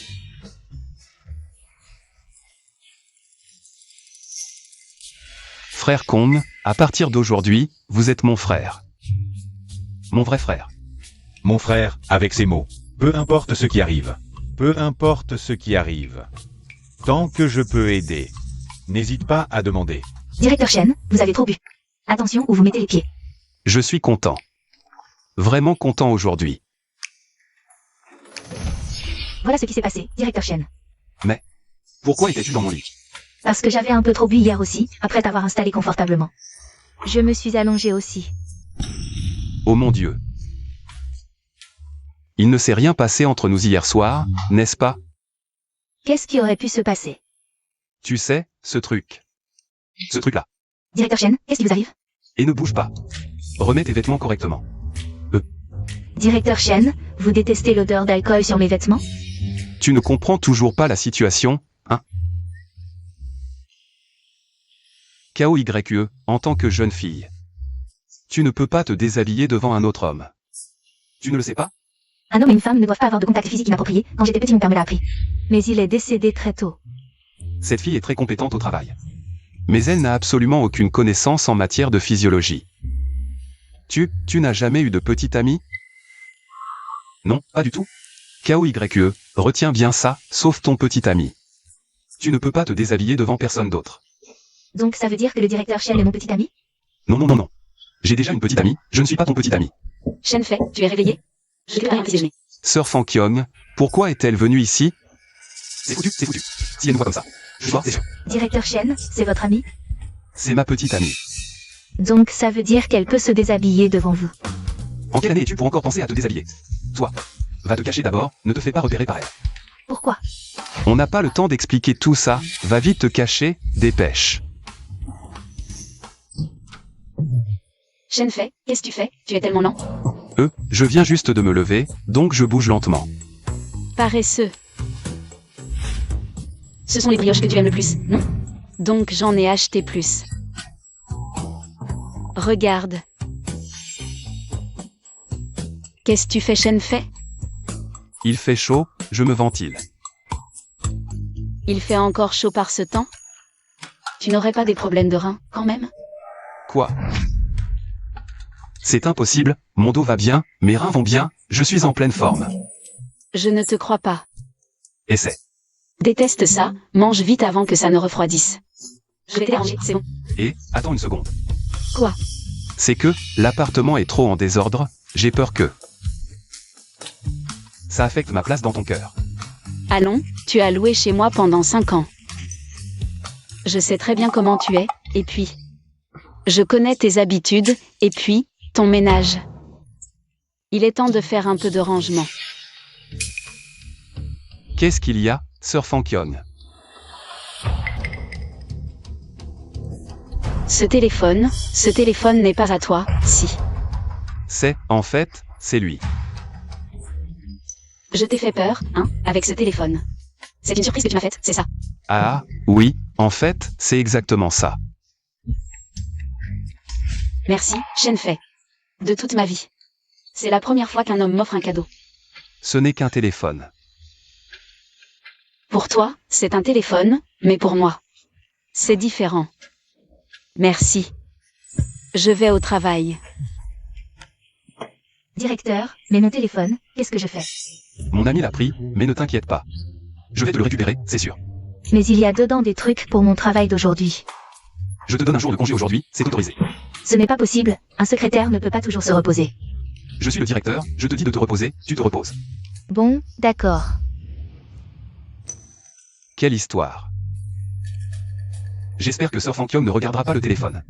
Frère Kong, à partir d'aujourd'hui, vous êtes mon frère. Mon vrai frère. Mon frère, avec ces mots. Peu importe ce qui arrive. Peu importe ce qui arrive. Tant que je peux aider. N'hésite pas à demander. Directeur Chen, vous avez trop bu. Attention où vous mettez les pieds. Je suis content. Vraiment content aujourd'hui. Voilà ce qui s'est passé, directeur Chen. Mais, pourquoi étais-tu dans mon lit? Parce que j'avais un peu trop bu hier aussi, après t'avoir installé confortablement. Je me suis allongée aussi. Oh mon Dieu. Il ne s'est rien passé entre nous hier soir, n'est-ce pas? Qu'est-ce qui aurait pu se passer? Tu sais, ce truc. Ce truc-là. Directeur Chen, qu'est-ce qui vous arrive? Et ne bouge pas. Remets tes vêtements correctement. Directeur Chen, vous détestez l'odeur d'alcool sur mes vêtements? Tu ne comprends toujours pas la situation, hein? KOYE, en tant que jeune fille. Tu ne peux pas te déshabiller devant un autre homme. Tu ne le sais pas? Un homme et une femme ne doivent pas avoir de contact physique inapproprié. Quand j'étais petit, mon père me l'a appris. Mais il est décédé très tôt. Cette fille est très compétente au travail. Mais elle n'a absolument aucune connaissance en matière de physiologie. Tu n'as jamais eu de petite amie? Non, pas du tout. KOYE, retiens bien ça, sauf ton petit ami. Tu ne peux pas te déshabiller devant personne d'autre. Donc ça veut dire que le directeur Chen est mon petit ami? Non, non, non, non. J'ai déjà une petite amie, je ne suis pas ton petit ami. Shen Fei, tu es réveillé? Je te un petit déjeuner. Sœur Fankyong, pourquoi est-elle venue ici? C'est foutu, c'est foutu. Si elle nous voit comme ça. Je vois, c'est sûr. Directeur Chen, c'est votre ami? C'est ma petite amie. Donc ça veut dire qu'elle peut se déshabiller devant vous. En quelle année es-tu pour encore penser à te déshabiller? Toi, va te cacher d'abord, ne te fais pas repérer par elle. Pourquoi? On n'a pas le temps d'expliquer tout ça, va vite te cacher, dépêche. Shen Fei, qu'est-ce que tu fais? Tu es tellement lent. Je viens juste de me lever, donc je bouge lentement. Paresseux. Ce sont les brioches que tu aimes le plus, non? Donc j'en ai acheté plus. Regarde. Qu'est-ce que tu fais, Shen Fei? Il fait chaud, je me ventile. Il fait encore chaud par ce temps? Tu n'aurais pas des problèmes de reins, quand même? Quoi? C'est impossible, mon dos va bien, mes reins vont bien, je suis en pleine forme. Je ne te crois pas. Essaie. Déteste ça, mange vite avant que ça ne refroidisse. Je vais t'arranger, c'est bon. Et, attends une seconde. Quoi? C'est que, l'appartement est trop en désordre, j'ai peur que... Ça affecte ma place dans ton cœur. Allons, tu as loué chez moi pendant 5 ans. Je sais très bien comment tu es, et puis... Je connais tes habitudes, et puis, ton ménage. Il est temps de faire un peu de rangement. Qu'est-ce qu'il y a, Sœur Fankyong? Ce téléphone n'est pas à toi, si. En fait, c'est lui. Je t'ai fait peur, hein, avec ce téléphone. C'est une surprise que tu m'as faite, c'est ça? Ah, oui, en fait, c'est exactement ça. Merci, Shenfei. De toute ma vie. C'est la première fois qu'un homme m'offre un cadeau. Ce n'est qu'un téléphone. Pour toi, c'est un téléphone, mais pour moi, c'est différent. Merci. Je vais au travail. Directeur, mais mon téléphone, qu'est-ce que je fais? Mon ami l'a pris, mais ne t'inquiète pas. Je vais te le récupérer, c'est sûr. Mais il y a dedans des trucs pour mon travail d'aujourd'hui. Je te donne un jour de congé aujourd'hui, c'est autorisé. Ce n'est pas possible, un secrétaire ne peut pas toujours se reposer. Je suis le directeur, je te dis de te reposer, tu te reposes. Bon, d'accord. Quelle histoire. J'espère que Sir Fankyong ne regardera pas le téléphone.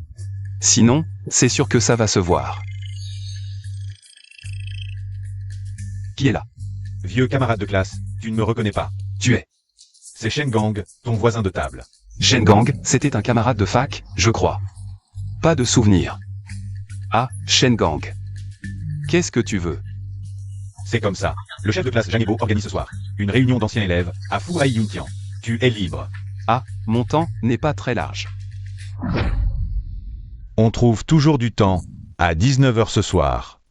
Sinon, c'est sûr que ça va se voir. Qui est là? Vieux camarade de classe, tu ne me reconnais pas. Tu es. C'est Shen Gang, ton voisin de table. Shen Gang, c'était un camarade de fac, je crois. Pas de souvenir. Ah, Shen Gang. Qu'est-ce que tu veux? C'est comme ça. Le chef de classe Jang Ebo organise ce soir une réunion d'anciens élèves à Fu Hai Yuntian. Tu es libre. Ah, mon temps n'est pas très large. On trouve toujours du temps à 19h ce soir.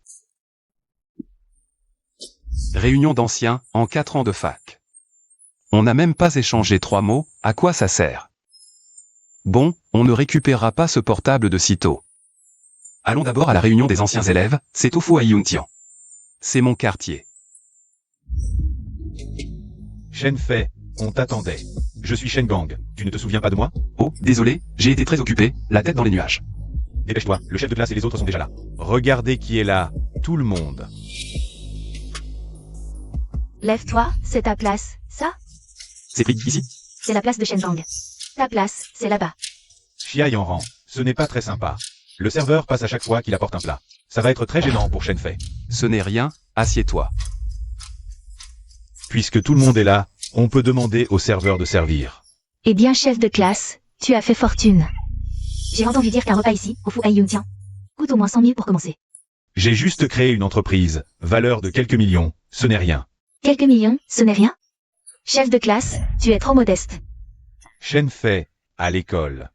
Réunion d'anciens, en 4 ans de fac. On n'a même pas échangé 3 mots, à quoi ça sert? Bon, on ne récupérera pas ce portable de sitôt. Allons d'abord à la réunion des anciens élèves, c'est au Fu Hai Yuntian. C'est mon quartier. Shenfei, on t'attendait. Je suis Shen Gang, tu ne te souviens pas de moi? Oh, désolé, j'ai été très occupé, la tête dans les nuages. Dépêche-toi, le chef de classe et les autres sont déjà là. Regardez qui est là, tout le monde. Lève-toi, c'est ta place, ça? C'est pris, ici? C'est la place de Shengang. Ta place, c'est là-bas. Xia Yanran, ce n'est pas très sympa. Le serveur passe à chaque fois qu'il apporte un plat. Ça va être très gênant pour Shenfei. Ce n'est rien, assieds-toi. Puisque tout le monde est là, on peut demander au serveur de servir. Eh bien, chef de classe, tu as fait fortune. J'ai entendu dire qu'un repas ici, au Fu Hai Yuntian, coûte au moins 100 000 pour commencer. J'ai juste créé une entreprise, valeur de quelques millions, ce n'est rien. Quelques millions, ce n'est rien? Chef de classe, tu es trop modeste. Shenfei, à l'école.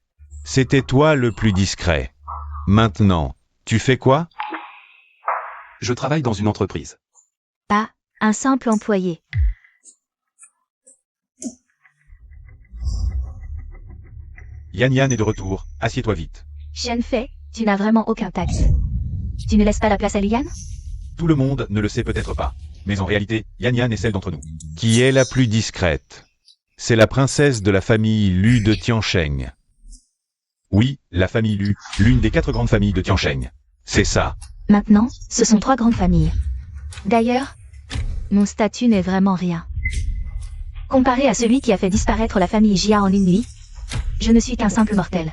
C'était toi le plus discret. Maintenant, tu fais quoi? Je travaille dans une entreprise. Pas un simple employé. Yan Yan est de retour, assieds-toi vite. Shenfei, tu n'as vraiment aucun tact. Tu ne laisses pas la place à Lian? Tout le monde ne le sait peut-être pas. Mais en réalité, Yan Yan est celle d'entre nous qui est la plus discrète. C'est la princesse de la famille Lu de Tiansheng. Oui, la famille Lu, l'une des 4 grandes familles de Tiansheng. C'est ça. Maintenant, ce sont 3 grandes familles. D'ailleurs, mon statut n'est vraiment rien. Comparé à celui qui a fait disparaître la famille Jia en une nuit, je ne suis qu'un simple mortel.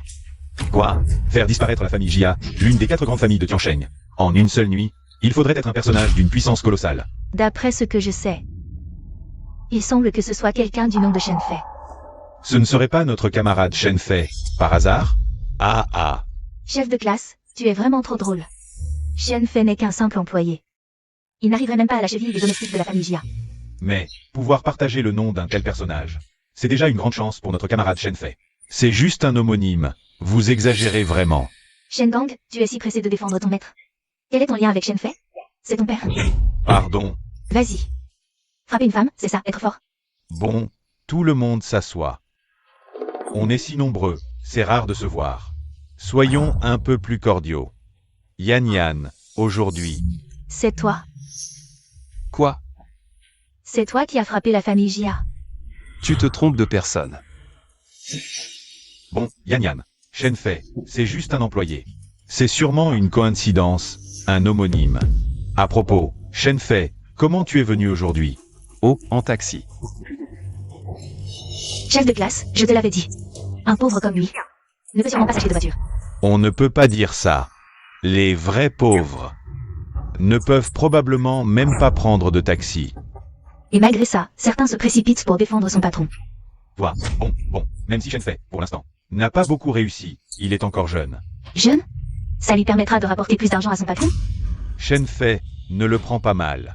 Quoi? Faire disparaître la famille Jia, l'une des 4 grandes familles de Tiansheng, en une seule nuit? Il faudrait être un personnage d'une puissance colossale. D'après ce que je sais, il semble que ce soit quelqu'un du nom de Shenfei. Ce ne serait pas notre camarade Shenfei, par hasard? Ah ah. Chef de classe, tu es vraiment trop drôle. Shenfei n'est qu'un simple employé. Il n'arriverait même pas à la cheville des domestiques de la famille Jia. Mais, pouvoir partager le nom d'un tel personnage, c'est déjà une grande chance pour notre camarade Shenfei. C'est juste un homonyme. Vous exagérez vraiment. Shengang, tu es si pressé de défendre ton maître. Quel est ton lien avec Shenfei? C'est ton père. Pardon. Vas-y. Frapper une femme, c'est ça, être fort. Bon, tout le monde s'assoit. On est si nombreux, c'est rare de se voir. Soyons un peu plus cordiaux. Yan Yan, aujourd'hui. C'est toi. Quoi? C'est toi qui as frappé la famille Jia. Tu te trompes de personne. Bon, Yan Yan, Shenfei, c'est juste un employé. C'est sûrement une coïncidence, un homonyme. À propos, Shenfei, comment tu es venu aujourd'hui? Oh, en taxi. Chef de classe, je te l'avais dit. Un pauvre comme lui ne peut sûrement pas s'acheter de voiture. On ne peut pas dire ça. Les vrais pauvres ne peuvent probablement même pas prendre de taxi. Et malgré ça, certains se précipitent pour défendre son patron. Toi, bon, même si Shenfei, pour l'instant, n'a pas beaucoup réussi, il est encore jeune. Jeune? Ça lui permettra de rapporter plus d'argent à son patron? Shen Fei ne le prend pas mal.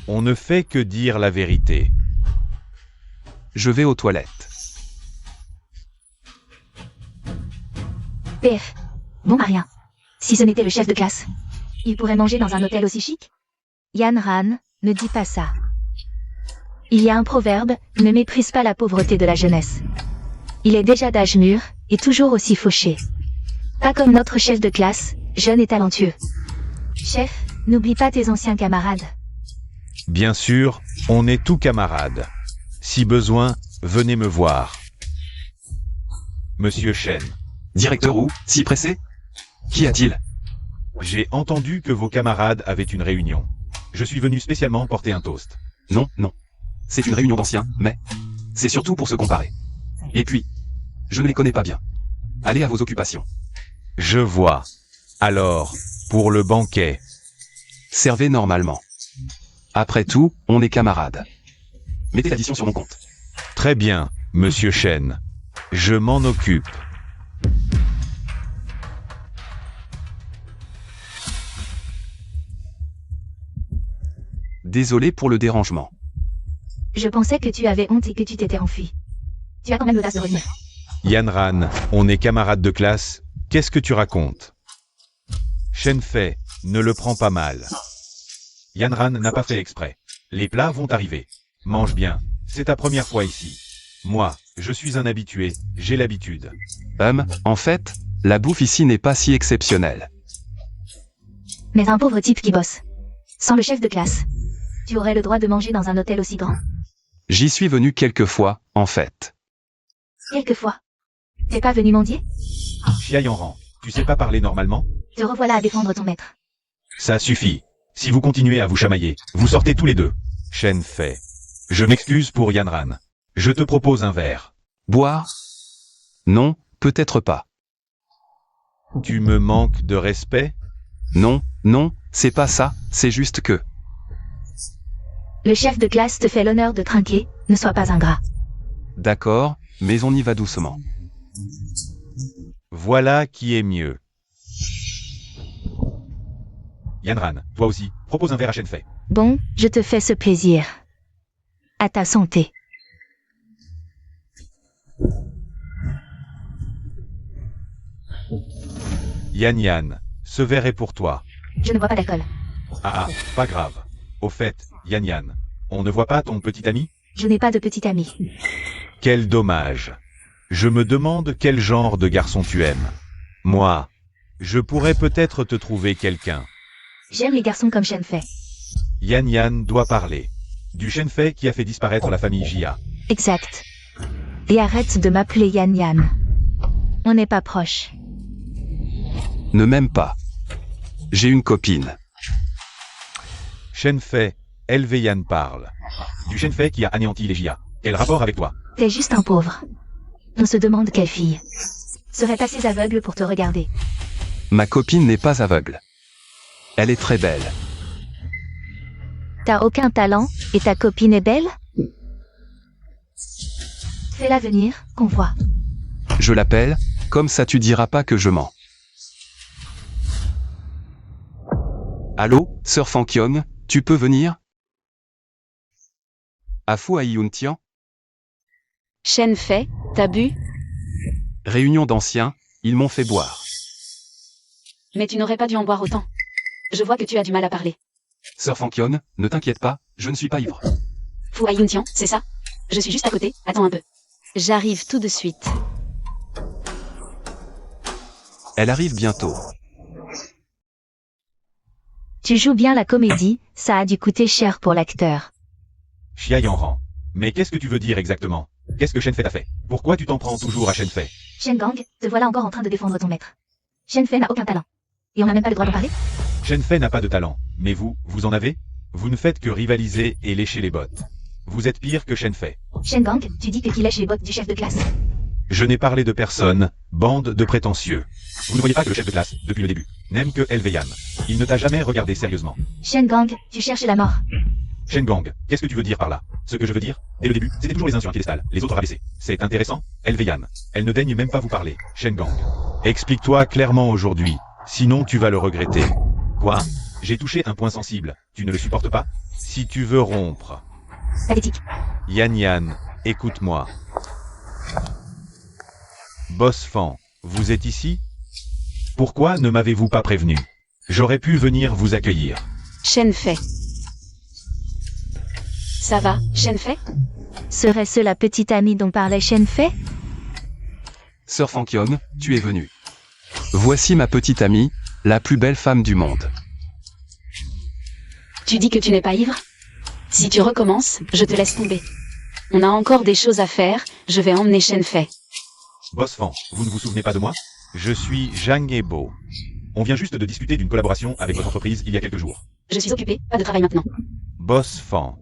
On ne fait que dire la vérité. Je vais aux toilettes. PF. Bon à rien. Si ce n'était le chef de classe, il pourrait manger dans un hôtel aussi chic? Yan Ran, ne dis pas ça. Il y a un proverbe, ne méprise pas la pauvreté de la jeunesse. Il est déjà d'âge mûr, et toujours aussi fauché. Pas comme notre chef de classe, jeune et talentueux. Chef, n'oublie pas tes anciens camarades. Bien sûr, on est tous camarades. Si besoin, venez me voir. Monsieur Shen, Directeur Wu, si pressé? Qu'y a-t-il? j'ai entendu que vos camarades avaient une réunion. Je suis venu spécialement porter un toast. Non, non. C'est une réunion d'anciens, mais c'est surtout pour se comparer. Et puis, je ne les connais pas bien. Allez à vos occupations. Je vois. Alors, pour le banquet, Servez normalement. Après tout, on est camarades. Mettez l'addition sur mon compte. très bien, monsieur Shen. Je m'en occupe. Désolé pour le dérangement. Je pensais que tu avais honte et que tu t'étais enfui. Tu as quand même l'audace de revenir. Yan Ran, on est camarades de classe. Qu'est-ce que tu racontes? Shen Fei ne le prend pas mal. Yan Ran n'a pas fait exprès. Les plats vont arriver. Mange bien. C'est ta première fois ici. Moi, je suis un habitué. J'ai l'habitude. En fait, la bouffe ici n'est pas si exceptionnelle. Mais un pauvre type qui bosse. Sans le chef de classe. Tu aurais le droit de manger dans un hôtel aussi grand. J'y suis venu quelques fois, en fait. Quelquefois. T'es pas venu mendier? Xia Yanran, tu sais pas parler normalement? Te revoilà à défendre ton maître. Ça suffit. Si vous continuez à vous chamailler, vous sortez tous les deux. Shen Fei. Je m'excuse pour Yan Ran. Je te propose un verre. Boire? Non, peut-être pas. Tu me manques de respect? Non, non, c'est pas ça, c'est juste que... Le chef de classe te fait l'honneur de trinquer, ne sois pas ingrat. D'accord, mais on y va doucement. Voilà qui est mieux. Yan Ran, toi aussi, propose un verre à Shen Fei. Bon, je te fais ce plaisir. À ta santé. Yan, ce verre est pour toi. Je ne bois pas d'alcool. Ah, pas grave. Au fait, Yan, on ne voit pas ton petit ami? Je n'ai pas de petit ami. Quel dommage. Je me demande quel genre de garçon tu aimes. Moi, je pourrais peut-être te trouver quelqu'un. J'aime les garçons comme Shen Fei. Yan doit parler. Du Shen Fei qui a fait disparaître la famille Jia. Exact. Et arrête de m'appeler Yan. On n'est pas proches. Ne m'aime pas. J'ai une copine. Shen Fei, Yan parle. Du Shen Fei qui a anéanti les Jia. Quel rapport avec toi? T'es juste un pauvre. On se demande quelle fille serait assez aveugle pour te regarder. Ma copine n'est pas aveugle. Elle est très belle. T'as aucun talent et ta copine est belle? Fais-la venir, qu'on voit. Je l'appelle, comme ça tu diras pas que je mens. Allô, Sir Fankyong, tu peux venir? Afu Aiyuntian? Shen Fei, t'as bu? Réunion d'anciens, ils m'ont fait boire. Mais tu n'aurais pas dû en boire autant. Je vois que tu as du mal à parler. Sir Fankyong, ne t'inquiète pas, je ne suis pas ivre. Fu Aiyuntian, c'est ça? Je suis juste à côté, attends un peu. J'arrive tout de suite. Elle arrive bientôt. Tu joues bien la comédie, ça a dû coûter cher pour l'acteur. Xia Yanran. Mais qu'est-ce que tu veux dire exactement? Qu'est-ce que Shen Fei t'a fait? Pourquoi tu t'en prends toujours à Shen Fei? Shen Gang, te voilà encore en train de défendre ton maître. Shen Fei n'a aucun talent. Et on n'a même pas le droit d'en parler? Shen Fei n'a pas de talent. Mais vous en avez? Vous ne faites que rivaliser et lécher les bottes. Vous êtes pire que Shen Fei. Shen Gang, tu dis que qui lèche les bottes du chef de classe. Je n'ai parlé de personne, bande de prétentieux. Vous ne voyez pas que le chef de classe, depuis le début, n'aime que Yan. Il ne t'a jamais regardé sérieusement. Shen Gang, tu cherches la mort. Shen Gang, qu'est-ce que tu veux dire par là? Ce que je veux dire, dès le début, c'était toujours les uns sur un piédestal, les autres rabaissés. C'est intéressant, Yan. Elle ne daigne même pas vous parler, Shen Gang. Explique-toi clairement aujourd'hui, sinon tu vas le regretter. Quoi? J'ai touché un point sensible, tu ne le supportes pas? Si tu veux rompre... Pathétique. Yan, écoute-moi. Boss Fan, vous êtes ici? Pourquoi ne m'avez-vous pas prévenu? J'aurais pu venir vous accueillir. Shenfei. Ça va, Shenfei? Serait-ce la petite amie dont parlait Shenfei? Sœur Fankyong, tu es venue. Voici ma petite amie, la plus belle femme du monde. Tu dis que tu n'es pas ivre? Si tu recommences, je te laisse tomber. On a encore des choses à faire, je vais emmener Shenfei. Boss Fan, vous ne vous souvenez pas de moi? Je suis Zhang Ebo. On vient juste de discuter d'une collaboration avec votre entreprise il y a quelques jours. Je suis occupé, pas de travail maintenant. Boss Fan.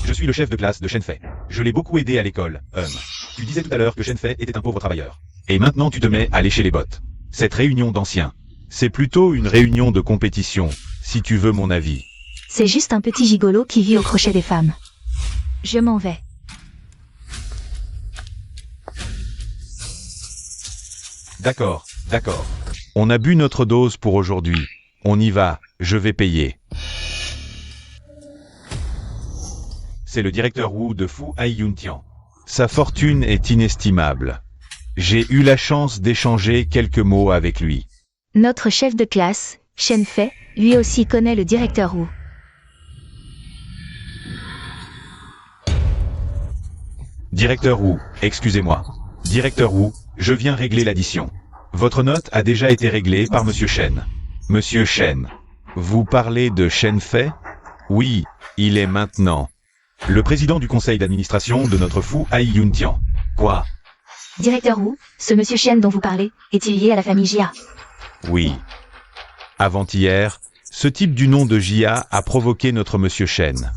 Je suis le chef de classe de Shenfei. Je l'ai beaucoup aidé à l'école. Tu disais tout à l'heure que Shenfei était un pauvre travailleur. Et maintenant tu te mets à lécher les bottes. Cette réunion d'anciens, c'est plutôt une réunion de compétition, si tu veux mon avis. C'est juste un petit gigolo qui vit au crochet des femmes. Je m'en vais. D'accord. On a bu notre dose pour aujourd'hui. On y va, je vais payer. C'est le directeur Wu de Fu Aiyuntian. Sa fortune est inestimable. J'ai eu la chance d'échanger quelques mots avec lui. Notre chef de classe, Shenfei, lui aussi connaît le directeur Wu. Directeur Wu, excusez-moi. Directeur Wu, je viens régler l'addition. Votre note a déjà été réglée par Monsieur Shen. Monsieur Shen, vous parlez de Shenfei? Oui, il est maintenant le président du conseil d'administration de notre Fu Aiyuntian. Quoi? Directeur Wu, ce monsieur Shen dont vous parlez, est-il lié à la famille Jia? Oui. Avant-hier, ce type du nom de Jia a provoqué notre monsieur Shen.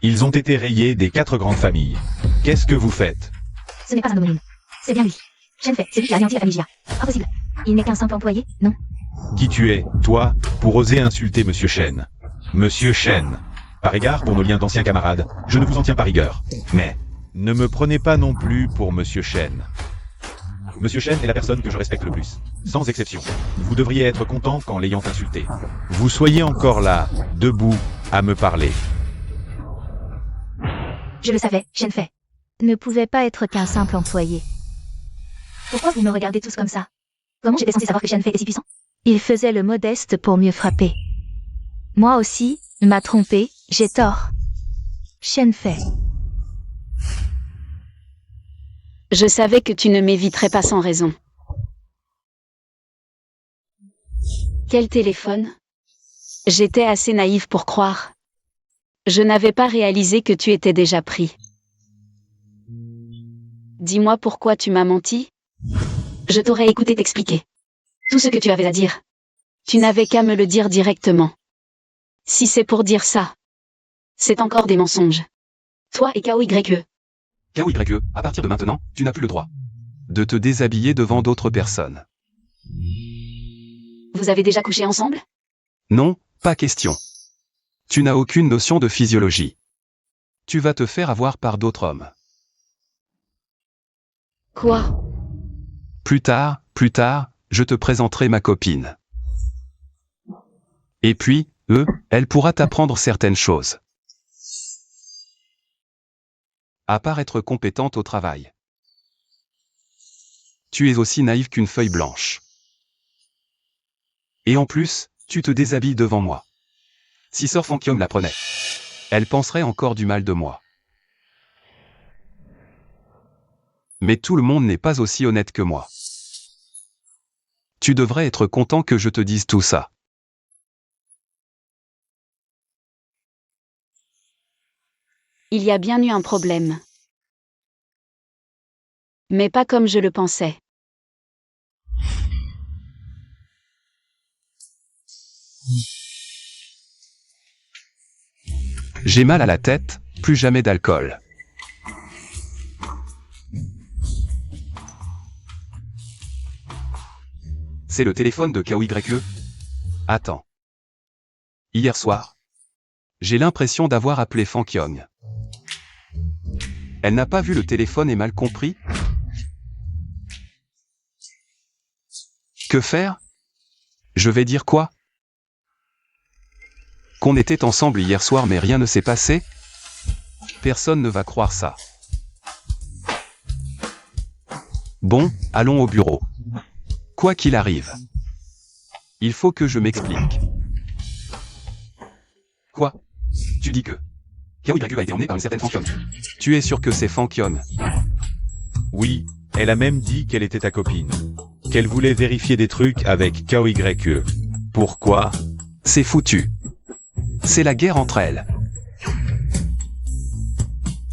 Ils ont été rayés des 4 grandes familles. Qu'est-ce que vous faites? Ce n'est pas un homonyme. C'est bien lui. Shenfei, c'est lui qui a anéanti la famille Jia. Impossible. Il n'est qu'un simple employé, non? Qui tu es, toi, pour oser insulter monsieur Shen? Monsieur Shen, par égard pour nos liens d'anciens camarades, je ne vous en tiens pas rigueur. Mais, ne me prenez pas non plus pour monsieur Shen. Monsieur Shen est la personne que je respecte le plus. Sans exception. Vous devriez être content qu'en l'ayant insulté, vous soyez encore là, debout, à me parler. Je le savais, Shenfei ne pouvait pas être qu'un simple employé. Pourquoi vous me regardez tous comme ça? Comment j'étais censé savoir que Shenfei était si puissant? Il faisait le modeste pour mieux frapper. Moi aussi, m'a trompé, j'ai tort. Shenfei. Je savais que tu ne m'éviterais pas sans raison. Quel téléphone? J'étais assez naïve pour croire. Je n'avais pas réalisé que tu étais déjà pris. Dis-moi pourquoi tu m'as menti? Je t'aurais écouté t'expliquer. Tout ce que tu avais à dire. Tu n'avais qu'à me le dire directement. Si c'est pour dire ça, c'est encore des mensonges. Toi et KOYE. KOYE, à partir de maintenant, tu n'as plus le droit de te déshabiller devant d'autres personnes. Vous avez déjà couché ensemble? Non, pas question. Tu n'as aucune notion de physiologie. Tu vas te faire avoir par d'autres hommes. Quoi? Plus tard, je te présenterai ma copine. Et puis, elle pourra t'apprendre certaines choses. À part être compétente au travail. Tu es aussi naïve qu'une feuille blanche. Et en plus, tu te déshabilles devant moi. Si Sœur Fankyong l'apprenait, elle penserait encore du mal de moi. Mais tout le monde n'est pas aussi honnête que moi. Tu devrais être content que je te dise tout ça. Il y a bien eu un problème. Mais pas comme je le pensais. J'ai mal à la tête, plus jamais d'alcool. C'est le téléphone de KOYE. Attends. Hier soir, j'ai l'impression d'avoir appelé Fankyong. Elle n'a pas vu le téléphone et mal compris? Que faire? Je vais dire quoi? Qu'on était ensemble hier soir mais rien ne s'est passé? Personne ne va croire ça. Bon, allons au bureau. Quoi qu'il arrive, il faut que je m'explique. Quoi? Tu dis que Kao YQ a été emmené par une certaine Fankion. Tu es sûr que c'est Fankion? Oui, elle a même dit qu'elle était ta copine. Qu'elle voulait vérifier des trucs avec Kao YQ. Pourquoi? C'est foutu. C'est la guerre entre elles.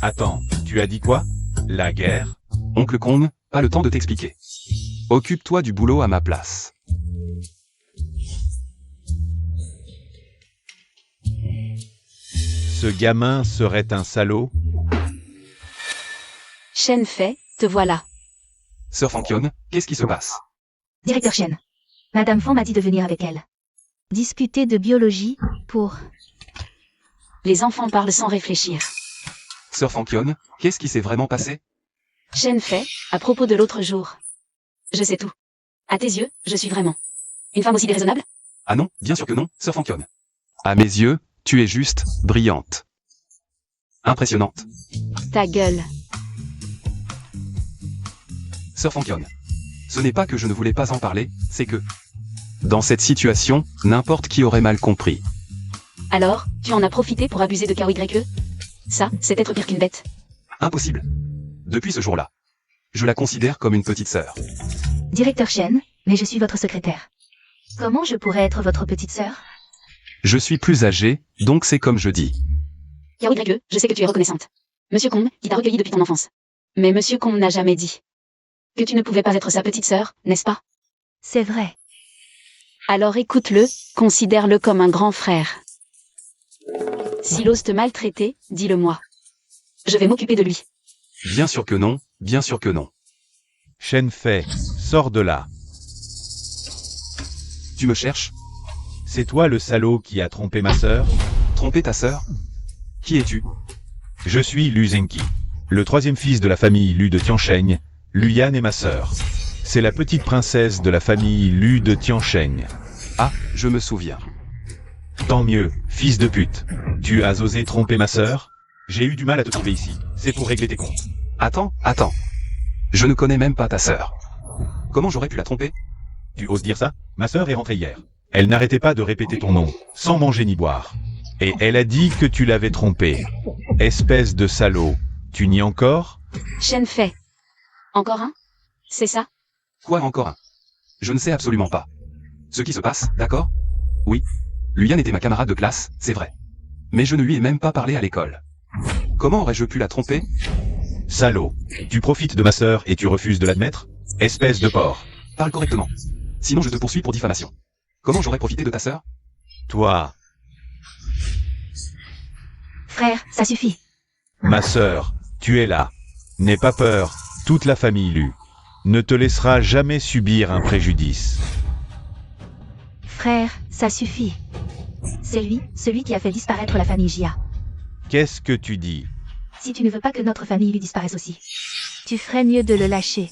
Attends, tu as dit quoi? La guerre? Oncle Kong, pas le temps de t'expliquer. Occupe-toi du boulot à ma place. Ce gamin serait un salaud? Shen Fei, te voilà. Sœur Fankion, qu'est-ce qui se passe? Directeur Shen. Madame Fan m'a dit de venir avec elle. Discuter de biologie pour... Les enfants parlent sans réfléchir. Sœur Fankion, qu'est-ce qui s'est vraiment passé? Shen Fei, à propos de l'autre jour. Je sais tout. À tes yeux, je suis vraiment une femme aussi déraisonnable? Ah non, bien sûr que non, Sœur Fankion. À mes yeux, tu es juste brillante. Impressionnante. Ta gueule. Sœur Fankion. Ce n'est pas que je ne voulais pas en parler, c'est que... Dans cette situation, n'importe qui aurait mal compris. Alors, tu en as profité pour abuser de Kao YQ? Ça, c'est être pire qu'une bête. Impossible. Depuis ce jour-là, je la considère comme une petite sœur. Directeur Shen, mais je suis votre secrétaire. Comment je pourrais être votre petite sœur? Je suis plus âgé, donc c'est comme je dis. Kao YQ, je sais que tu es reconnaissante. Monsieur Kong, qui t'a recueilli depuis ton enfance. Mais Monsieur Kong n'a jamais dit que tu ne pouvais pas être sa petite sœur, n'est-ce pas? C'est vrai. Alors écoute-le, considère-le comme un grand frère. S'il ose te maltraiter, dis-le-moi. Je vais m'occuper de lui. Bien sûr que non, bien sûr que non. Shen Fei, sors de là. Tu me cherches? C'est toi le salaud qui a trompé ma sœur? Tromper ta sœur? Qui es-tu? Je suis Lu Zenki, le troisième fils de la famille Lu de Tiansheng. Luyan est ma sœur. C'est la petite princesse de la famille Lu de Tiansheng. Ah, je me souviens. Tant mieux, fils de pute. Tu as osé tromper ma sœur? J'ai eu du mal à te trouver ici. C'est pour régler tes comptes. Attends. Je ne connais même pas ta sœur. Comment j'aurais pu la tromper? Tu oses dire ça? Ma sœur est rentrée hier. Elle n'arrêtait pas de répéter ton nom, sans manger ni boire. Et elle a dit que tu l'avais trompée. Espèce de salaud. Tu nies encore? Shen Fei. Encore un? C'est ça? Quoi encore un? Je ne sais absolument pas. Ce qui se passe, d'accord? Oui. Luyan était ma camarade de classe, c'est vrai. Mais je ne lui ai même pas parlé à l'école. Comment aurais-je pu la tromper? Salaud. Tu profites de ma sœur et tu refuses de l'admettre? Espèce de porc. Parle correctement. Sinon je te poursuis pour diffamation. Comment j'aurais profité de ta sœur? Toi, Frère, ça suffit. ma sœur, tu es là. N'aie pas peur, toute la famille Lu ne te laissera jamais subir un préjudice. Frère, ça suffit. C'est lui, celui qui a fait disparaître la famille Jia. Qu'est-ce que tu dis? Si tu ne veux pas que notre famille lui disparaisse aussi, tu ferais mieux de le lâcher.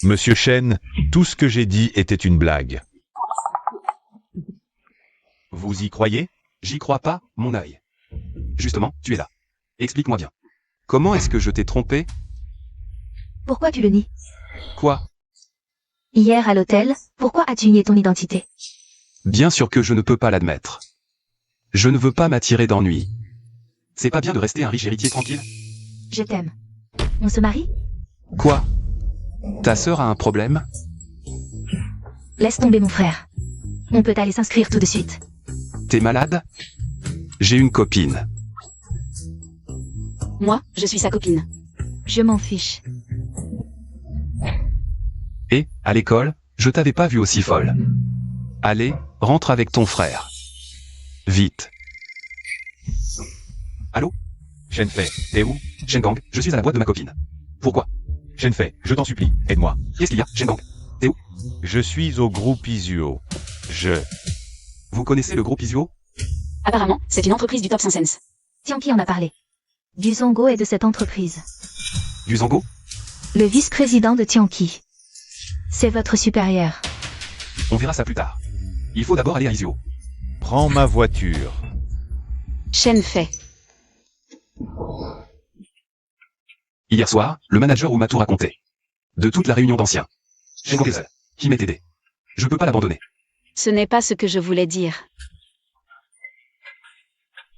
Monsieur Shen, tout ce que j'ai dit était une blague. Vous y croyez? J'y crois pas, mon œil. Justement, tu es là. Explique-moi bien. Comment est-ce que je t'ai trompé? Pourquoi tu le nies? Quoi? Hier à l'hôtel, pourquoi as-tu nié ton identité? Bien sûr que je ne peux pas l'admettre. Je ne veux pas m'attirer d'ennui. C'est pas bien de rester un riche héritier tranquille? Je t'aime. On se marie? Quoi? Ta sœur a un problème? Laisse tomber mon frère. On peut aller s'inscrire tout de suite. T'es malade? J'ai une copine. Moi, je suis sa copine. Je m'en fiche. Et, à l'école, je t'avais pas vu aussi folle. Allez, rentre avec ton frère. Vite. Allô? Shen Fei, t'es où? Shengang, je suis à la boîte de ma copine. Pourquoi? Shen Fei, je t'en supplie, aide-moi. Qu'est-ce qu'il y a, Shengang? T'es où? Je suis au groupe Izuo. Vous connaissez le groupe Izuo? Apparemment, c'est une entreprise du top 5 cents. Tianqi en a parlé. Du Zongo est de cette entreprise. Du Zango? Le vice-président de Tianqi. C'est votre supérieur. On verra ça plus tard. Il faut d'abord aller à Izuo. Prends ma voiture. Shen Fei. Hier soir, le manager m'a tout raconté. De toute la réunion d'anciens. Shen Gong qui m'est aidé. Je peux pas l'abandonner. Ce n'est pas ce que je voulais dire.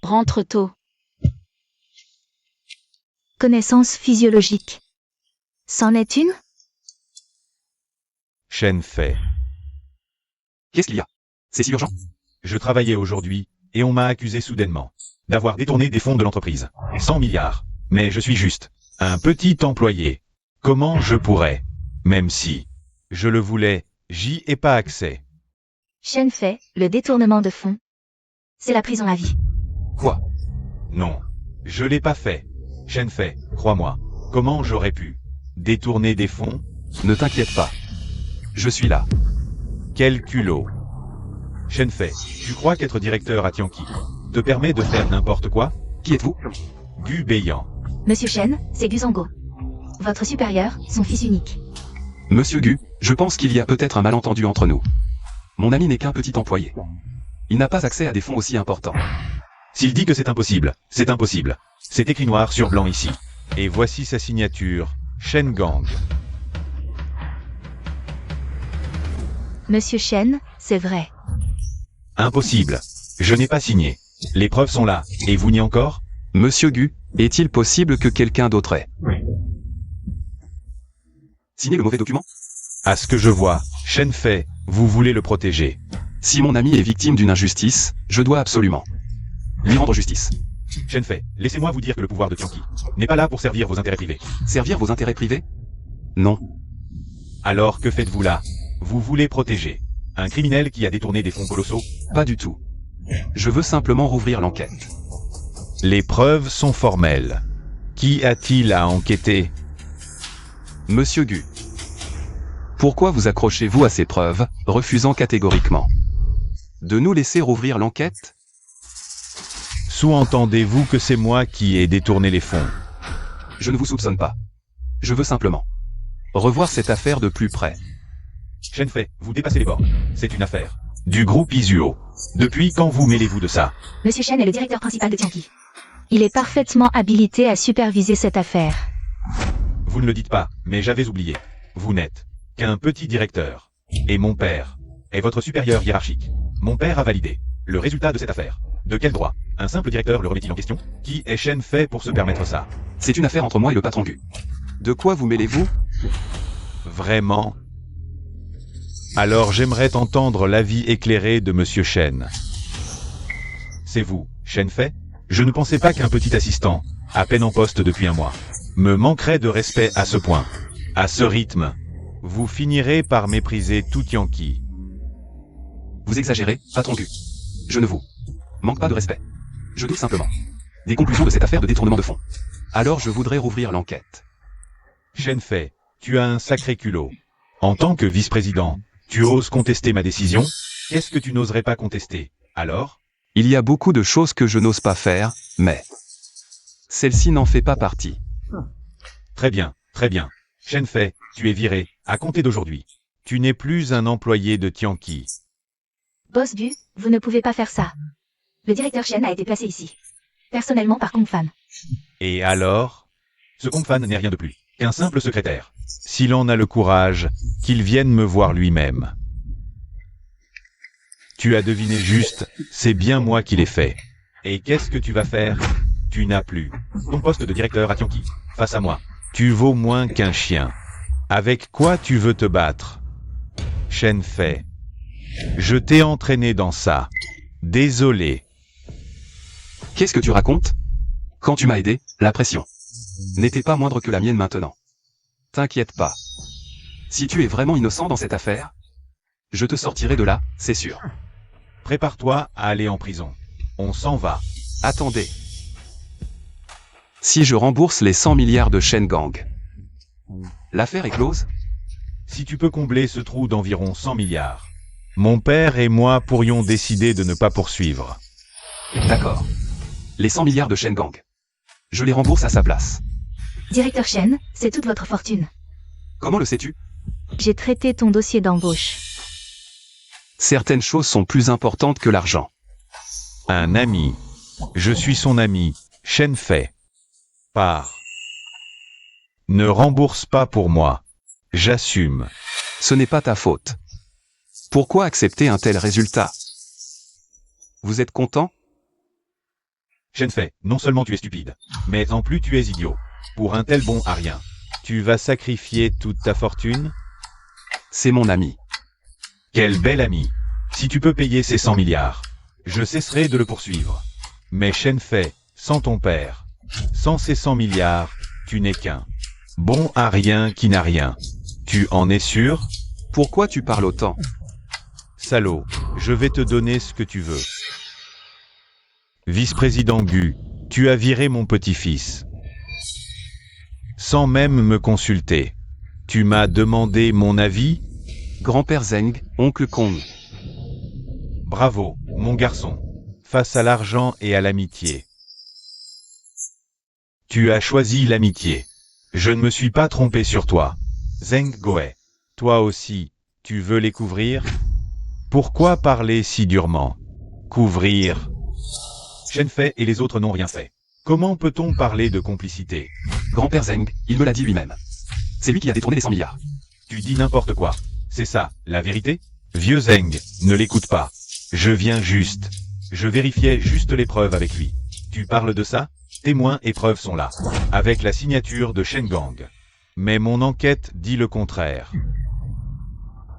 Rentre tôt. Connaissance physiologique. C'en est une? Shen Fei. Qu'est-ce qu'il y a? C'est si urgent? Je travaillais aujourd'hui, et on m'a accusé soudainement d'avoir détourné des fonds de l'entreprise. 100 milliards. Mais je suis juste un petit employé. Comment je pourrais, même si je le voulais, j'y ai pas accès. Shen Fei, le détournement de fonds. C'est la prison à vie. Quoi? Non, je l'ai pas fait. Shen Fei, crois-moi. Comment j'aurais pu détourner des fonds? Ne t'inquiète pas. Je suis là. Quel culot. Shen Fei, tu crois qu'être directeur à Tianqi te permet de faire n'importe quoi? Qui êtes-vous? Gu Beiyan. Monsieur Shen, c'est Gu Zongo. Votre supérieur, son fils unique. Monsieur Gu, je pense qu'il y a peut-être un malentendu entre nous. Mon ami n'est qu'un petit employé. Il n'a pas accès à des fonds aussi importants. S'il dit que c'est impossible, c'est impossible. C'est écrit noir sur blanc ici. Et voici sa signature, Shen Gang. Monsieur Shen, c'est vrai. Impossible. Je n'ai pas signé. Les preuves sont là, et vous n'y encore? Monsieur Gu, est-il possible que quelqu'un d'autre ait signé le mauvais document? À ce que je vois, Shen Fei, vous voulez le protéger. Si mon ami est victime d'une injustice, je dois absolument lui rendre justice. Shen Fei, laissez-moi vous dire que le pouvoir de Tianqi n'est pas là pour servir vos intérêts privés. Servir vos intérêts privés? Non. Alors que faites-vous là? Vous voulez protéger un criminel qui a détourné des fonds colossaux? Pas du tout. Je veux simplement rouvrir l'enquête. Les preuves sont formelles. Qui a-t-il à enquêter? Monsieur Gu. Pourquoi vous accrochez-vous à ces preuves, refusant catégoriquement de nous laisser rouvrir l'enquête? Sous-entendez-vous que c'est moi qui ai détourné les fonds? Je ne vous soupçonne pas. Je veux simplement revoir cette affaire de plus près. Shen Fei, vous dépassez les bornes. C'est une affaire du groupe Izuo. Depuis quand vous mêlez-vous de ça? Monsieur Shen est le directeur principal de Tianqi. Il est parfaitement habilité à superviser cette affaire. Vous ne le dites pas, mais j'avais oublié. Vous n'êtes qu'un petit directeur. Et mon père est votre supérieur hiérarchique. Mon père a validé le résultat de cette affaire. De quel droit un simple directeur le remet-il en question? Qui est Shen Fei pour se permettre ça? C'est une affaire entre moi et le patron Gu. De quoi vous mêlez-vous? Vraiment? Alors j'aimerais entendre l'avis éclairé de Monsieur Shen. C'est vous, Shen Fei? Je ne pensais pas qu'un petit assistant, à peine en poste depuis un mois, me manquerait de respect à ce point. À ce rythme, vous finirez par mépriser tout Tianqi. Vous exagérez, patron Gu. Je ne vous manque pas de respect. Je doute simplement des conclusions de cette affaire de détournement de fonds. Alors je voudrais rouvrir l'enquête. Shen Fei, tu as un sacré culot. En tant que vice-président, tu oses contester ma décision? Qu'est-ce que tu n'oserais pas contester, alors? Il y a beaucoup de choses que je n'ose pas faire, mais celle-ci n'en fait pas partie. Très bien, très bien. Shen Fei, tu es viré, à compter d'aujourd'hui. Tu n'es plus un employé de Tianqi. Boss Gu, vous ne pouvez pas faire ça. Le directeur Shen a été placé ici. Personnellement par Kong Fan. Et alors? Ce Kong Fan n'est rien de plus qu'un simple secrétaire. S'il en a le courage, qu'il vienne me voir lui-même. Tu as deviné juste, c'est bien moi qui l'ai fait. Et qu'est-ce que tu vas faire? Tu n'as plus ton poste de directeur à Tianqi. Face à moi, tu vaux moins qu'un chien. Avec quoi tu veux te battre? Shen Fei. Je t'ai entraîné dans ça. Désolé. Qu'est-ce que tu racontes? Quand tu m'as aidé, la pression n'était pas moindre que la mienne maintenant. T'inquiète pas. Si tu es vraiment innocent dans cette affaire, je te sortirai de là, c'est sûr. Prépare-toi à aller en prison. On s'en va. Attendez. Si je rembourse les 100 milliards de Shen Gang, l'affaire est close? Si tu peux combler ce trou d'environ 100 milliards, mon père et moi pourrions décider de ne pas poursuivre. D'accord. Les 100 milliards de Shen Gang. Je les rembourse à sa place. Directeur Shen, c'est toute votre fortune. Comment le sais-tu? J'ai traité ton dossier d'embauche. Certaines choses sont plus importantes que l'argent. Un ami. Je suis son ami, Shen Fei. Pars. Ne rembourse pas pour moi. J'assume. Ce n'est pas ta faute. Pourquoi accepter un tel résultat? Vous êtes content? Shen Fei, non seulement tu es stupide, mais en plus tu es idiot. Pour un tel bon à rien. Tu vas sacrifier toute ta fortune? C'est mon ami. Quel bel ami. Si tu peux payer ces 100 milliards, je cesserai de le poursuivre. Mais Shen Fei, sans ton père, sans ces 100 milliards, tu n'es qu'un bon à rien qui n'a rien. Tu en es sûr? Pourquoi tu parles autant? Salaud, je vais te donner ce que tu veux. Vice-président Gu, tu as viré mon petit-fils. Sans même me consulter. Tu m'as demandé mon avis? Grand-père Zeng, oncle Kong. Bravo, mon garçon. Face à l'argent et à l'amitié. Tu as choisi l'amitié. Je ne me suis pas trompé sur toi. Zeng Goei. Toi aussi, tu veux les couvrir? Pourquoi parler si durement? Couvrir. Shen Fei et les autres n'ont rien fait. Comment peut-on parler de complicité? Grand-père Zeng, il me l'a dit lui-même. C'est lui qui a détourné les 100 milliards. Tu dis n'importe quoi. C'est ça, la vérité? Vieux Zeng, ne l'écoute pas. Je viens juste. Je vérifiais juste les preuves avec lui. Tu parles de ça? Témoins et preuves sont là. Avec la signature de Shen Gang. Mais mon enquête dit le contraire.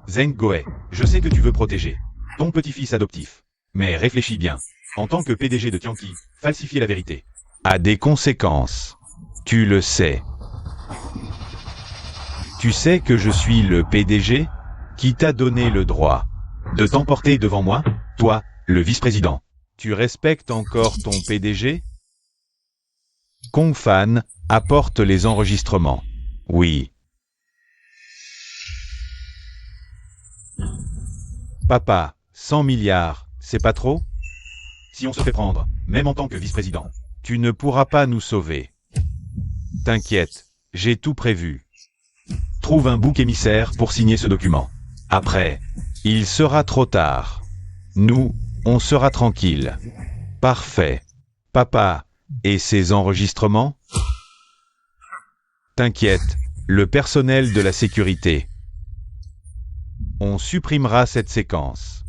Zeng Goei, je sais que tu veux protéger ton petit-fils adoptif. Mais réfléchis bien. En tant que PDG de Tianqi, falsifier la vérité a des conséquences. Tu le sais. Tu sais que je suis le PDG? Qui t'a donné le droit de t'emporter devant moi? Toi, le vice-président. Tu respectes encore ton PDG? Kong Fan apporte les enregistrements. Oui. Papa, 100 milliards, c'est pas trop? Si on se fait prendre, même en tant que vice-président, tu ne pourras pas nous sauver. T'inquiète, j'ai tout prévu. Trouve un bouc émissaire pour signer ce document. Après, il sera trop tard. Nous, on sera tranquille. Parfait. Papa, et ces enregistrements? T'inquiète, le personnel de la sécurité. On supprimera cette séquence.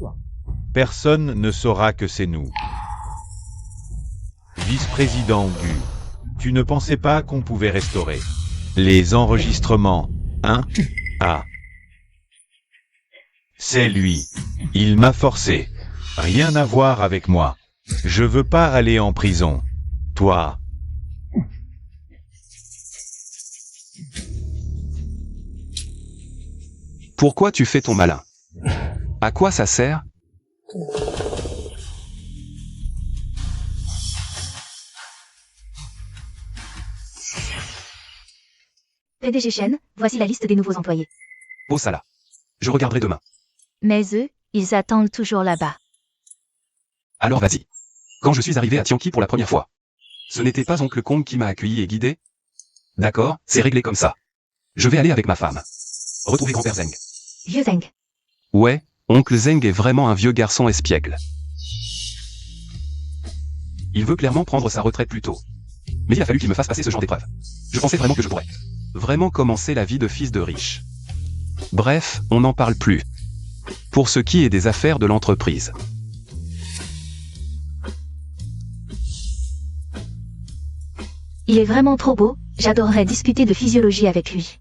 Personne ne saura que c'est nous. Vice-président Gu, tu ne pensais pas qu'on pouvait restaurer les enregistrements, hein? Ah. C'est lui. Il m'a forcé. Rien à voir avec moi. Je veux pas aller en prison. Toi. Pourquoi tu fais ton malin? À quoi ça sert? PDG Shen, voici la liste des nouveaux employés. Oh ça là. Je regarderai demain. Mais eux, ils attendent toujours là-bas. Alors vas-y. Quand je suis arrivé à Tianqi pour la première fois, ce n'était pas oncle Kong qui m'a accueilli et guidé? D'accord, c'est réglé comme ça. Je vais aller avec ma femme. Retrouver grand-père Zeng. Vieux Zeng. Ouais, oncle Zeng est vraiment un vieux garçon espiègle. Il veut clairement prendre sa retraite plus tôt. Mais il a fallu qu'il me fasse passer ce genre d'épreuve. Je pensais vraiment que je pourrais vraiment commencer la vie de fils de riche. Bref, on n'en parle plus. Pour ce qui est des affaires de l'entreprise. Il est vraiment trop beau, j'adorerais discuter de physiologie avec lui.